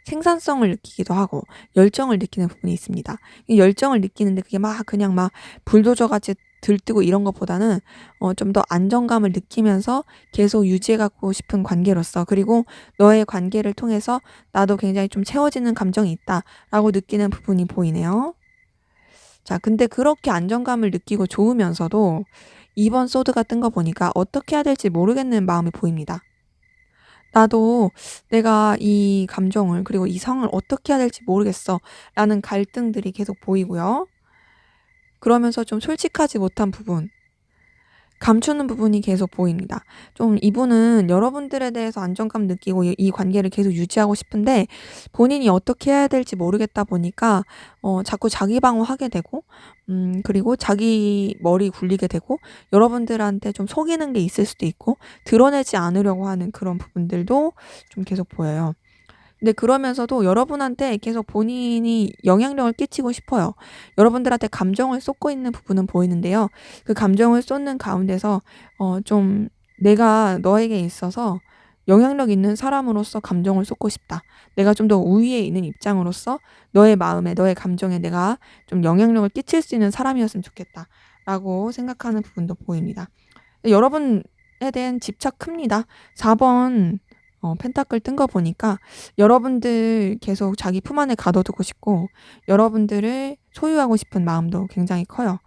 생산성을 느끼기도 하고 열정을 느끼는 부분이 있습니다. 이 열정을 느끼는데 그게 막 그냥 막 불도저 같이 들뜨고 이런 것보다는 좀 더 안정감을 느끼면서 계속 유지해가고 싶은 관계로서, 그리고 너의 관계를 통해서 나도 굉장히 좀 채워지는 감정이 있다라고 느끼는 부분이 보이네요. 자, 근데 그렇게 안정감을 느끼고 좋으면서도 2번 소드가 뜬 거 보니까 어떻게 해야 될지 모르겠는 마음이 보입니다. 나도 내가 이 감정을, 그리고 이 상황을 어떻게 해야 될지 모르겠어 라는 갈등들이 계속 보이고요. 그러면서 좀 솔직하지 못한 부분, 감추는 부분이 계속 보입니다. 좀 이분은 여러분들에 대해서 안정감 느끼고 이 관계를 계속 유지하고 싶은데 본인이 어떻게 해야 될지 모르겠다 보니까 자꾸 자기 방어하게 되고, 그리고 자기 머리 굴리게 되고, 여러분들한테 좀 속이는 게 있을 수도 있고 드러내지 않으려고 하는 그런 부분들도 좀 계속 보여요. 근데 그러면서도 여러분한테 계속 본인이 영향력을 끼치고 싶어요. 여러분들한테 감정을 쏟고 있는 부분은 보이는데요. 그 감정을 쏟는 가운데서 좀 '내가 너에게 있어서 영향력 있는 사람으로서 감정을 쏟고 싶다. 내가 좀 더 우위에 있는 입장으로서 너의 마음에 너의 감정에 내가 좀 영향력을 끼칠 수 있는 사람이었으면 좋겠다.'라고 생각하는 부분도 보입니다. 여러분에 대한 집착 큽니다. 4번 펜타클 뜬 거 보니까 여러분들 계속 자기 품 안에 가둬두고 싶고 여러분들을 소유하고 싶은 마음도 굉장히 커요.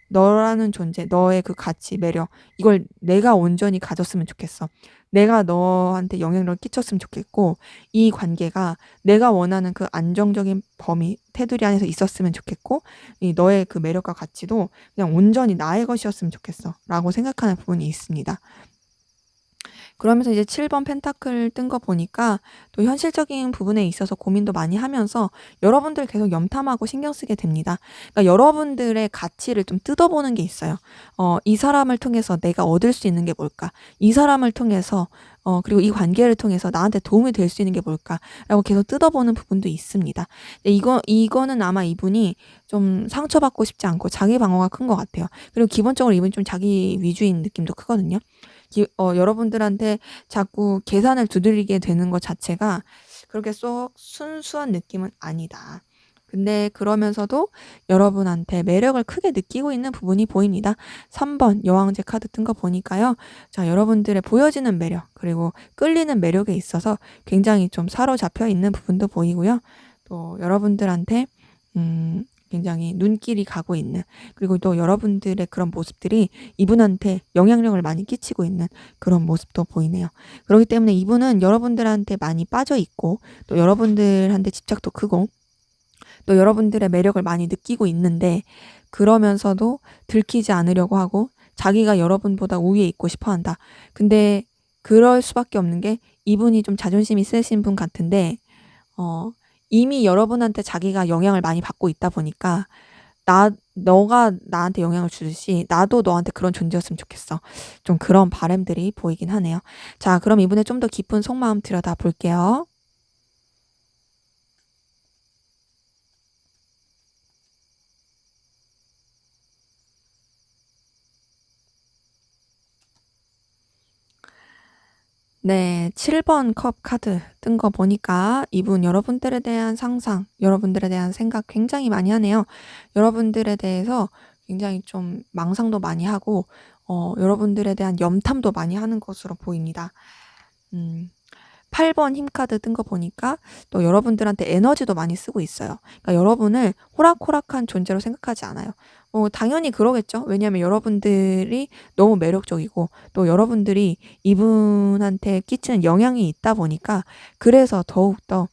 너라는 존재, 너의 그 가치, 매력 이걸 내가 온전히 가졌으면 좋겠어. 내가 너한테 영향력을 끼쳤으면 좋겠고 이 관계가 내가 원하는 그 안정적인 범위, 테두리 안에서 있었으면 좋겠고 이 너의 그 매력과 가치도 그냥 온전히 나의 것이었으면 좋겠어라고 생각하는 부분이 있습니다. 그러면서 이제 7번 펜타클 뜬 거 보니까 또 현실적인 부분에 있어서 고민도 많이 하면서 여러분들 계속 염탐하고 신경 쓰게 됩니다. 그러니까 여러분들의 가치를 좀 뜯어보는 게 있어요. 이 사람을 통해서 내가 얻을 수 있는 게 뭘까? 이 사람을 통해서 그리고 이 관계를 통해서 나한테 도움이 될 수 있는 게 뭘까?라고 계속 뜯어보는 부분도 있습니다. 근데 이거는 아마 이분이 좀 상처받고 싶지 않고 자기 방어가 큰 것 같아요. 그리고 기본적으로 이분이 좀 자기 위주인 느낌도 크거든요. 여러분들한테 자꾸 계산을 두드리게 되는 것 자체가 그렇게 쏙 순수한 느낌은 아니다. 근데 그러면서도 여러분한테 매력을 크게 느끼고 있는 부분이 보입니다. 3번 여왕제 카드 뜬 거 보니까요. 자, 여러분들의 보여지는 매력 그리고 끌리는 매력에 있어서 굉장히 좀 사로잡혀 있는 부분도 보이고요. 또 여러분들한테 굉장히 눈길이 가고 있는 그리고 또 여러분들의 그런 모습들이 이분한테 영향력을 많이 끼치고 있는 그런 모습도 보이네요. 그렇기 때문에 이분은 여러분들한테 많이 빠져 있고 또 여러분들한테 집착도 크고 또 여러분들의 매력을 많이 느끼고 있는데 그러면서도 들키지 않으려고 하고 자기가 여러분보다 우위에 있고 싶어 한다. 근데 그럴 수밖에 없는 게 이분이 좀 자존심이 세신 분 같은데 어 이미 여러분한테 자기가 영향을 많이 받고 있다 보니까 너가 나한테 영향을 주듯이 나도 너한테 그런 존재였으면 좋겠어. 좀 그런 바람들이 보이긴 하네요. 자, 그럼 이분의 좀 더 깊은 속마음 들여다 볼게요. 네, 7번 컵 카드 뜬 거 보니까 이분 여러분들에 대한 상상, 여러분들에 대한 생각 굉장히 많이 하네요. 여러분들에 대해서 굉장히 좀 망상도 많이 하고, 여러분들에 대한 염탐도 많이 하는 것으로 보입니다. 음, 8번 힘 카드 뜬 거 보니까 또 여러분들한테 에너지도 많이 쓰고 있어요. 그러니까 여러분을 호락호락한 존재로 생각하지 않아요. 당연히 그러겠죠. 왜냐하면 여러분들이 너무 매력적이고 또 여러분들이 이분한테 끼치는 영향이 있다 보니까 그래서 더욱더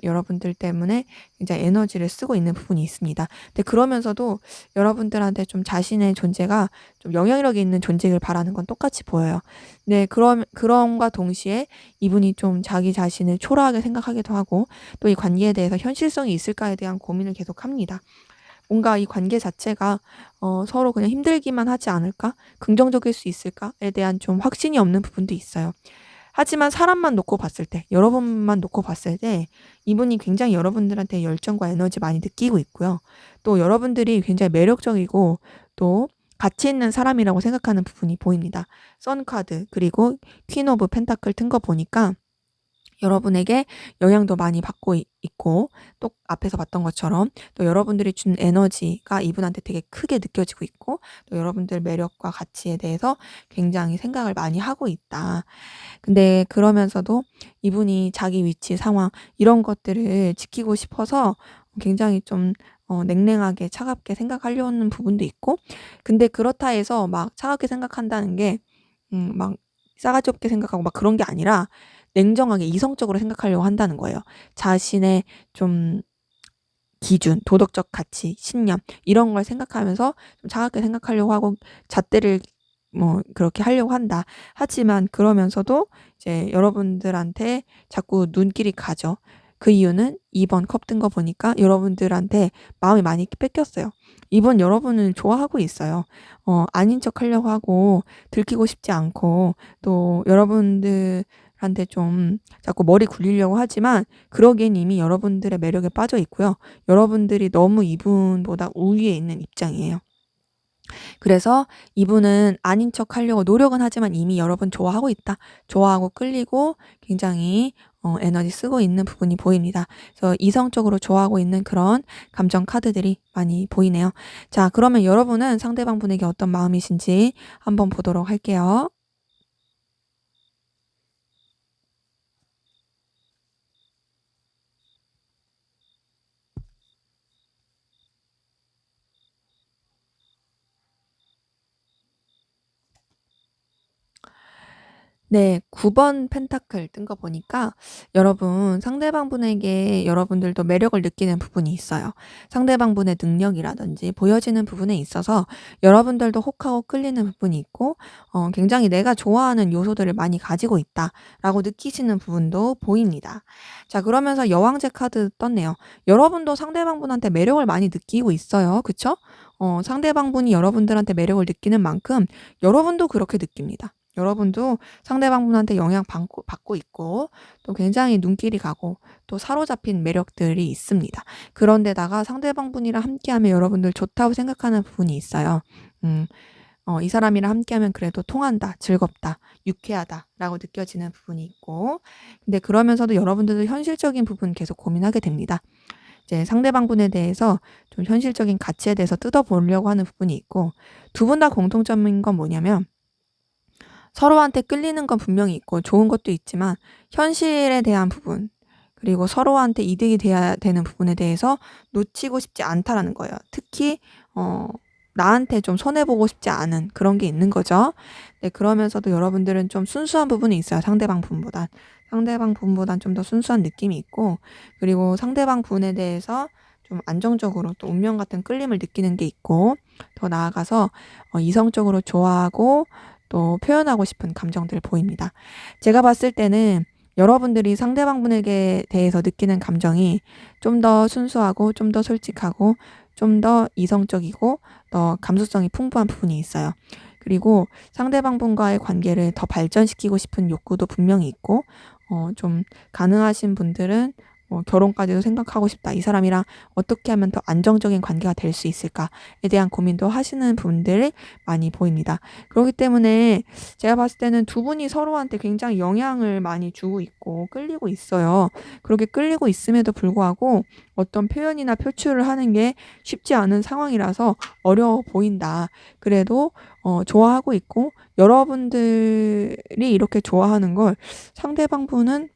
여러분들 때문에 굉장히 에너지를 쓰고 있는 부분이 있습니다. 근데 그러면서도 여러분들한테 좀 자신의 존재가 좀 영향력이 있는 존재를 바라는 건 똑같이 보여요. 네, 그럼과 동시에 이분이 좀 자기 자신을 초라하게 생각하기도 하고 또 이 관계에 대해서 현실성이 있을까에 대한 고민을 계속합니다. 뭔가 이 관계 자체가 서로 그냥 힘들기만 하지 않을까? 긍정적일 수 있을까?에 대한 좀 확신이 없는 부분도 있어요. 하지만 사람만 놓고 봤을 때, 여러분만 놓고 봤을 때 이분이 굉장히 여러분들한테 열정과 에너지 많이 느끼고 있고요. 또 여러분들이 굉장히 매력적이고 또 가치 있는 사람이라고 생각하는 부분이 보입니다. 선 카드 그리고 퀸 오브 펜타클 튼 거 보니까 여러분에게 영향도 많이 받고 있고 또 앞에서 봤던 것처럼 또 여러분들이 주는 에너지가 이분한테 되게 크게 느껴지고 있고 또 여러분들 매력과 가치에 대해서 굉장히 생각을 많이 하고 있다. 근데 그러면서도 이분이 자기 위치, 상황 이런 것들을 지키고 싶어서 굉장히 좀 냉랭하게 차갑게 생각하려는 부분도 있고 근데 그렇다 해서 막 차갑게 생각한다는 게 막 싸가지 없게 생각하고 막 그런 게 아니라 냉정하게 이성적으로 생각하려고 한다는 거예요. 자신의 좀 기준, 도덕적 가치, 신념 이런 걸 생각하면서 좀 차갑게 생각하려고 하고 잣대를 뭐 그렇게 하려고 한다. 하지만 그러면서도 이제 여러분들한테 자꾸 눈길이 가죠. 그 이유는 2번 컵 뜬 거 보니까 여러분들한테 마음이 많이 뺏겼어요. 이번 여러분을 좋아하고 있어요. 아닌 척 하려고 하고 들키고 싶지 않고 또 여러분들한테 여러분들한테 좀 자꾸 머리 굴리려고 하지만 그러기엔 이미 여러분들의 매력에 빠져 있고요. 여러분들이 너무 이분보다 우위에 있는 입장이에요. 그래서 이분은 아닌 척 하려고 노력은 하지만 이미 여러분 좋아하고 있다. 좋아하고 끌리고 굉장히 에너지 쓰고 있는 부분이 보입니다. 그래서 이성적으로 좋아하고 있는 그런 감정 카드들이 많이 보이네요. 자, 그러면 여러분은 상대방 분에게 어떤 마음이신지 한번 보도록 할게요. 네. 9번 펜타클 뜬 거 보니까 여러분 상대방 분에게 여러분들도 매력을 느끼는 부분이 있어요. 상대방 분의 능력이라든지 보여지는 부분에 있어서 여러분들도 혹하고 끌리는 부분이 있고 굉장히 '내가 좋아하는 요소들을 많이 가지고 있다.'라고 느끼시는 부분도 보입니다. 자, 그러면서 여왕제 카드 떴네요. 여러분도 상대방 분한테 매력을 많이 느끼고 있어요. 그쵸? 상대방 분이 여러분들한테 매력을 느끼는 만큼 여러분도 그렇게 느낍니다. 여러분도 상대방 분한테 영향 받고 있고 또 굉장히 눈길이 가고 또 사로잡힌 매력들이 있습니다. 그런데다가 상대방 분이랑 함께하면 여러분들 좋다고 생각하는 부분이 있어요. 음. 이 사람이랑 함께하면 그래도 통한다, 즐겁다, 유쾌하다라고 느껴지는 부분이 있고 근데 그러면서도 여러분들도 현실적인 부분 계속 고민하게 됩니다. 이제 상대방 분에 대해서 좀 현실적인 가치에 대해서 뜯어보려고 하는 부분이 있고 두 분 다 공통점인 건 뭐냐면 서로한테 끌리는 건 분명히 있고 좋은 것도 있지만 현실에 대한 부분 그리고 서로한테 이득이 돼야 되는 부분에 대해서 놓치고 싶지 않다라는 거예요. 특히 나한테 좀 손해보고 싶지 않은 그런 게 있는 거죠. 네, 그러면서도 여러분들은 좀 순수한 부분이 있어요. 상대방 분보단. 상대방 분보단 좀 더 순수한 느낌이 있고 그리고 상대방 분에 대해서 좀 안정적으로 또 운명 같은 끌림을 느끼는 게 있고 더 나아가서 이성적으로 좋아하고 또 표현하고 싶은 감정들 보입니다. 제가 봤을 때는 여러분들이 상대방 분에게 대해서 느끼는 감정이 좀 더 순수하고 좀 더 솔직하고 좀 더 이성적이고 더 감수성이 풍부한 부분이 있어요. 그리고 상대방 분과의 관계를 더 발전시키고 싶은 욕구도 분명히 있고 좀 가능하신 분들은 결혼까지도 생각하고 싶다. 이 사람이랑 어떻게 하면 더 안정적인 관계가 될 수 있을까에 대한 고민도 하시는 분들이 많이 보입니다. 그렇기 때문에 제가 봤을 때는 두 분이 서로한테 굉장히 영향을 많이 주고 있고 끌리고 있어요. 그렇게 끌리고 있음에도 불구하고 어떤 표현이나 표출을 하는 게 쉽지 않은 상황이라서 어려워 보인다. 그래도 좋아하고 있고 여러분들이 이렇게 좋아하는 걸 상대방 분은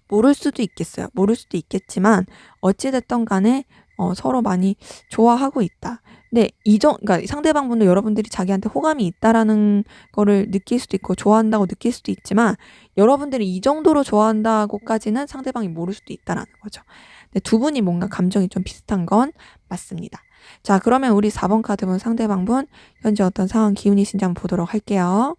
모를 수도 있겠어요. 모를 수도 있겠지만 어찌 됐든 간에 서로 많이 좋아하고 있다. 근데 그러니까 상대방 분도 여러분들이 자기한테 호감이 있다라는 거를 느낄 수도 있고 좋아한다고 느낄 수도 있지만 여러분들이 이 정도로 좋아한다고까지는 상대방이 모를 수도 있다라는 거죠. 근데 두 분이 뭔가 감정이 좀 비슷한 건 맞습니다. 자, 그러면 우리 4번 카드 분 상대방 분 현재 어떤 상황 기운이신지 한번 보도록 할게요.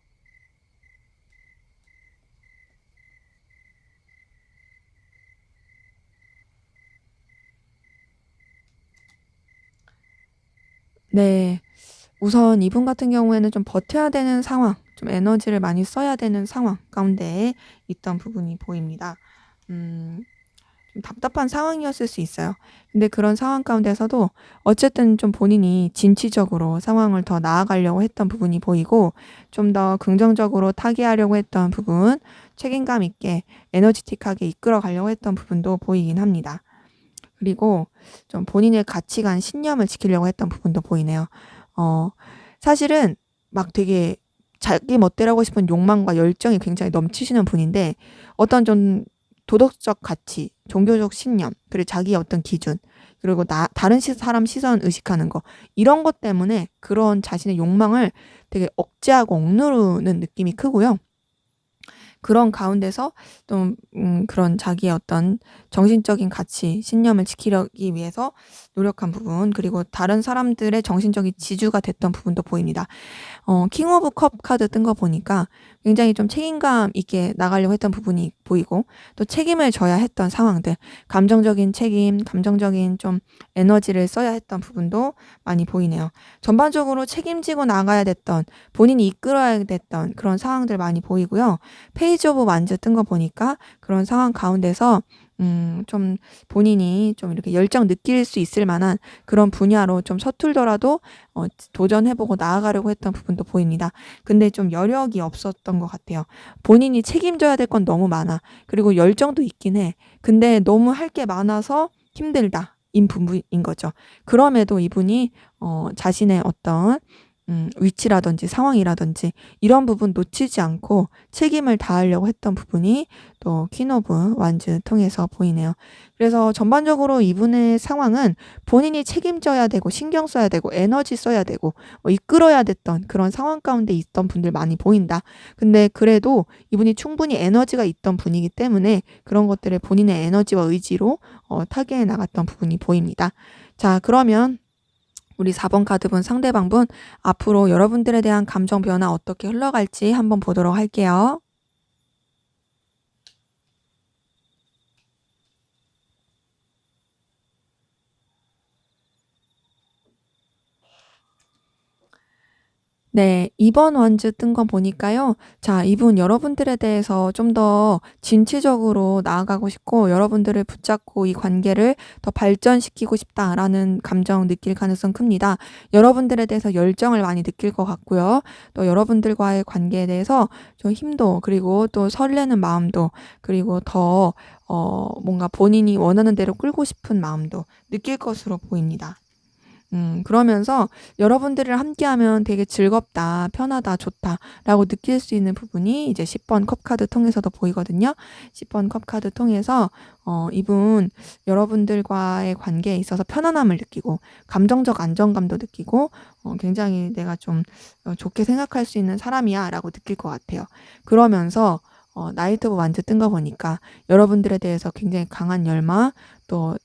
네. 우선 이분 같은 경우에는 좀 버텨야 되는 상황, 좀 에너지를 많이 써야 되는 상황 가운데 있던 부분이 보입니다. 좀 답답한 상황이었을 수 있어요. 근데 그런 상황 가운데서도 어쨌든 좀 본인이 진취적으로 상황을 더 나아가려고 했던 부분이 보이고 좀 더 긍정적으로 타개하려고 했던 부분, 책임감 있게 에너지틱하게 이끌어 가려고 했던 부분도 보이긴 합니다. 그리고 좀 본인의 가치관, 신념을 지키려고 했던 부분도 보이네요. 사실은 막 되게 자기 멋대로 하고 싶은 욕망과 열정이 굉장히 넘치시는 분인데 어떤 좀 도덕적 가치, 종교적 신념, 그리고 자기의 어떤 기준, 그리고 다른 사람 시선 의식하는 거 이런 것 때문에 그런 자신의 욕망을 되게 억제하고 억누르는 느낌이 크고요. 그런 가운데서 좀 그런 자기의 어떤 정신적인 가치, 신념을 지키기 위해서 노력한 부분 그리고 다른 사람들의 정신적인 지주가 됐던 부분도 보입니다. 킹 오브 컵 카드 뜬 거 보니까 굉장히 좀 책임감 있게 나가려고 했던 부분이 보이고 또 책임을 져야 했던 상황들, 감정적인 책임, 감정적인 좀 에너지를 써야 했던 부분도 많이 보이네요. 전반적으로 책임지고 나가야 됐던, 본인이 이끌어야 됐던 그런 상황들 많이 보이고요. 페이지 오브 완즈 뜬 거 보니까 그런 상황 가운데서 좀 본인이 좀 이렇게 열정 느낄 수 있을 만한 그런 분야로 좀 서툴더라도 도전해 보고 나아가려고 했던 부분도 보입니다. 근데 좀 여력이 없었던 것 같아요. 본인이 책임져야 될 건 너무 많아. 그리고 열정도 있긴 해. 근데 너무 할 게 많아서 힘들다. 인 부분인 거죠. 그럼에도 이분이 자신의 어떤 위치라든지 상황이라든지 이런 부분 놓치지 않고 책임을 다하려고 했던 부분이 또 퀸 오브 완즈 통해서 보이네요. 그래서 전반적으로 이분의 상황은 본인이 책임져야 되고 신경 써야 되고 에너지 써야 되고 이끌어야 됐던 그런 상황 가운데 있던 분들 많이 보인다. 근데 그래도 이분이 충분히 에너지가 있던 분이기 때문에 그런 것들을 본인의 에너지와 의지로 타개해 나갔던 부분이 보입니다. 자, 그러면 우리 4번 카드분 상대방분 앞으로 여러분들에 대한 감정 변화 어떻게 흘러갈지 한번 보도록 할게요. 네, 2번 완즈 뜬 거 보니까요. 자, 이분 여러분들에 대해서 좀 더 진취적으로 나아가고 싶고 여러분들을 붙잡고 이 관계를 더 발전시키고 싶다라는 감정 느낄 가능성 큽니다. 여러분들에 대해서 열정을 많이 느낄 것 같고요. 또 여러분들과의 관계에 대해서 좀 힘도 그리고 또 설레는 마음도 그리고 더 뭔가 본인이 원하는 대로 끌고 싶은 마음도 느낄 것으로 보입니다. 그러면서 여러분들이랑 함께하면 되게 즐겁다, 편하다, 좋다라고 느낄 수 있는 부분이 이제 10번 컵 카드 통해서도 보이거든요. 10번 컵 카드 통해서 이분 여러분들과의 관계에 있어서 편안함을 느끼고 감정적 안정감도 느끼고 굉장히 내가 좀 좋게 생각할 수 있는 사람이야라고 느낄 것 같아요. 그러면서 나이트 오브 완즈 뜬 거 보니까 여러분들에 대해서 굉장히 강한 열망 또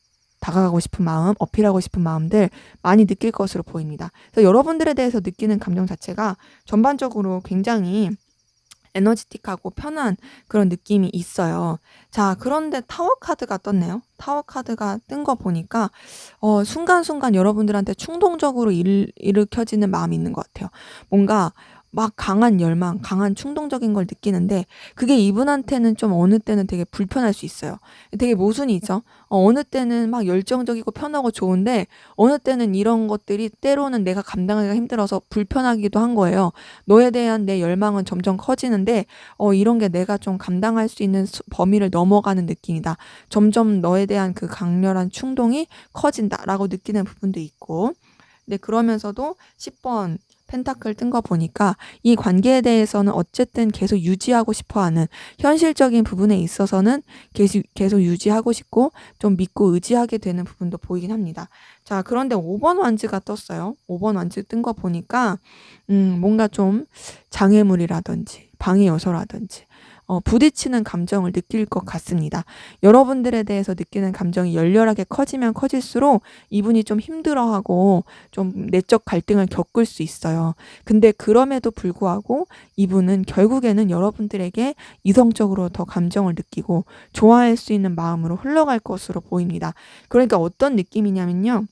다가가고 싶은 마음, 어필하고 싶은 마음들 많이 느낄 것으로 보입니다. 그래서 여러분들에 대해서 느끼는 감정 자체가 전반적으로 굉장히 에너지틱하고 편한 그런 느낌이 있어요. 자, 그런데 타워 카드가 떴네요. 타워 카드가 뜬 거 보니까 순간순간 여러분들한테 충동적으로 일으켜지는 마음이 있는 것 같아요. 뭔가 막 강한 열망, 강한 충동적인 걸 느끼는데 그게 이분한테는 좀 어느 때는 되게 불편할 수 있어요. 되게 모순이죠. 어느 때는 막 열정적이고 편하고 좋은데 어느 때는 이런 것들이 때로는 내가 감당하기가 힘들어서 불편하기도 한 거예요. 너에 대한 내 열망은 점점 커지는데 이런 게 내가 좀 감당할 수 있는 범위를 넘어가는 느낌이다. 점점 너에 대한 그 강렬한 충동이 커진다라고 느끼는 부분도 있고 근데 그러면서도 10번 펜타클 뜬 거 보니까 이 관계에 대해서는 어쨌든 계속 유지하고 싶어 하는 현실적인 부분에 있어서는 계속 유지하고 싶고 좀 믿고 의지하게 되는 부분도 보이긴 합니다. 자, 그런데 5번 완즈가 떴어요. 5번 완즈 뜬 거 보니까 뭔가 좀 장애물이라든지 방해 요소라든지 부딪히는 감정을 느낄 것 같습니다. 여러분들에 대해서 느끼는 감정이 열렬하게 커지면 커질수록 이분이 좀 힘들어하고 좀 내적 갈등을 겪을 수 있어요. 근데 그럼에도 불구하고 이분은 결국에는 여러분들에게 이성적으로 더 감정을 느끼고 좋아할 수 있는 마음으로 흘러갈 것으로 보입니다. 그러니까 어떤 느낌이냐면요.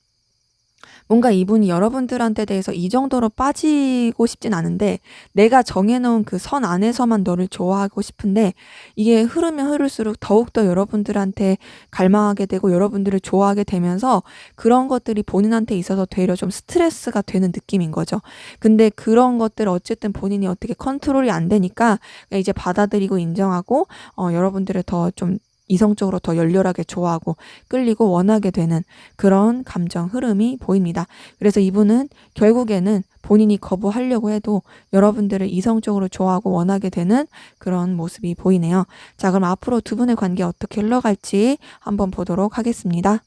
뭔가 이분이 여러분들한테 대해서 이 정도로 빠지고 싶진 않은데 내가 정해놓은 그 선 안에서만 너를 좋아하고 싶은데 이게 흐르면 흐를수록 더욱더 여러분들한테 갈망하게 되고 여러분들을 좋아하게 되면서 그런 것들이 본인한테 있어서 되려 좀 스트레스가 되는 느낌인 거죠. 근데 그런 것들을 어쨌든 본인이 어떻게 컨트롤이 안 되니까 이제 받아들이고 인정하고 여러분들을 더 좀 이성적으로 더 열렬하게 좋아하고 끌리고 원하게 되는 그런 감정 흐름이 보입니다. 그래서 이분은 결국에는 본인이 거부하려고 해도 여러분들을 이성적으로 좋아하고 원하게 되는 그런 모습이 보이네요. 자, 그럼 앞으로 두 분의 관계 어떻게 흘러갈지 한번 보도록 하겠습니다.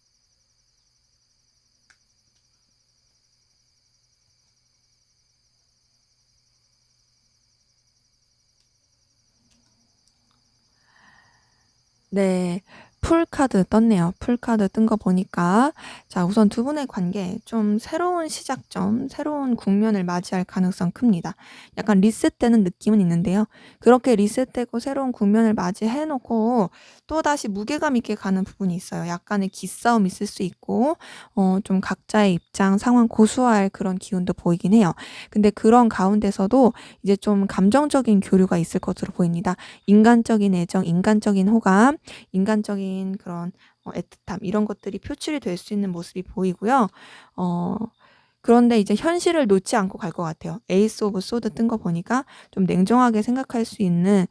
네. 풀 카드 떴네요. 풀 카드 뜬 거 보니까 자 우선 두 분의 관계 좀 새로운 시작점, 새로운 국면을 맞이할 가능성 큽니다. 약간 리셋되는 느낌은 있는데요. 그렇게 리셋되고 새로운 국면을 맞이해 놓고 또다시 무게감 있게 가는 부분이 있어요. 약간의 기싸움이 있을 수 있고 좀 각자의 입장, 상황 고수할 그런 기운도 보이긴 해요. 근데 그런 가운데서도 이제 좀 감정적인 교류가 있을 것으로 보입니다. 인간적인 애정, 인간적인 호감, 인간적인 그런 애틋함 이런 것들이 표출이 될 수 있는 모습이 보이고요. 어 그런데 이제 현실을 놓지 않고 갈 것 같아요. 에이스 오브 소드 뜬 거 보니까 좀 냉정하게 생각할 수 있는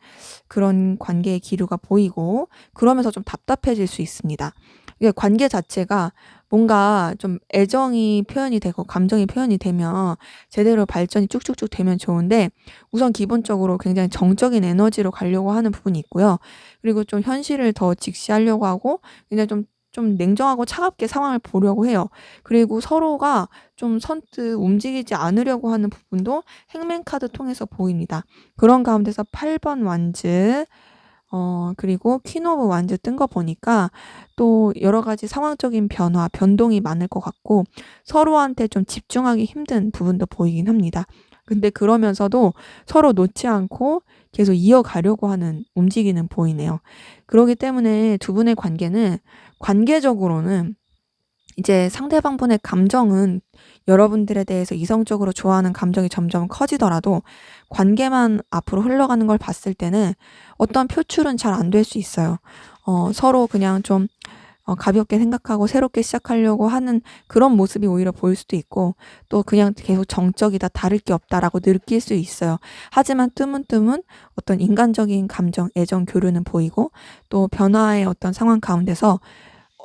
그런 관계의 기류가 보이고 그러면서 좀 답답해질 수 있습니다. 이게 관계 자체가 뭔가 좀 애정이 표현이 되고 감정이 표현이 되면 제대로 발전이 쭉쭉쭉 되면 좋은데 우선 기본적으로 굉장히 정적인 에너지로 가려고 하는 부분이 있고요. 그리고 좀 현실을 더 직시하려고 하고 그냥 좀 냉정하고 차갑게 상황을 보려고 해요. 그리고 서로가 좀 선뜻 움직이지 않으려고 하는 부분도 행맨 카드 통해서 보입니다. 그런 가운데서 8번 완즈 그리고 퀸 오브 완즈 뜬 거 보니까 또 여러 가지 상황적인 변화, 변동이 많을 것 같고 서로한테 좀 집중하기 힘든 부분도 보이긴 합니다. 근데 그러면서도 서로 놓지 않고 계속 이어가려고 하는 움직이는 보이네요. 그러기 때문에 두 분의 관계는 관계적으로는 이제 상대방분의 감정은 여러분들에 대해서 이성적으로 좋아하는 감정이 점점 커지더라도 관계만 앞으로 흘러가는 걸 봤을 때는 어떠한 표출은 잘 안 될 수 있어요. 서로 그냥 좀 가볍게 생각하고 새롭게 시작하려고 하는 그런 모습이 오히려 보일 수도 있고 또 그냥 계속 정적이다, 다를 게 없다라고 느낄 수 있어요. 하지만 뜨문뜨문 어떤 인간적인 감정, 애정 교류는 보이고 또 변화의 어떤 상황 가운데서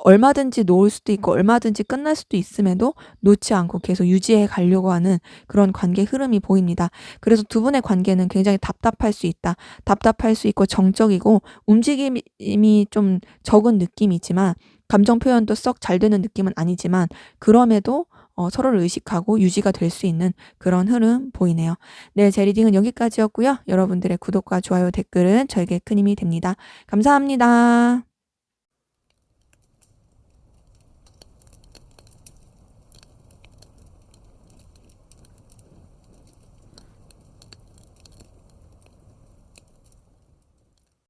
얼마든지 놓을 수도 있고 얼마든지 끝날 수도 있음에도 놓지 않고 계속 유지해 가려고 하는 그런 관계 흐름이 보입니다. 그래서 두 분의 관계는 굉장히 답답할 수 있다. 답답할 수 있고 정적이고 움직임이 좀 적은 느낌이지만 감정 표현도 썩 잘 되는 느낌은 아니지만 그럼에도 서로를 의식하고 유지가 될 수 있는 그런 흐름 보이네요. 네, 제 리딩은 여기까지였고요. 여러분들의 구독과 좋아요, 댓글은 저에게 큰 힘이 됩니다. 감사합니다.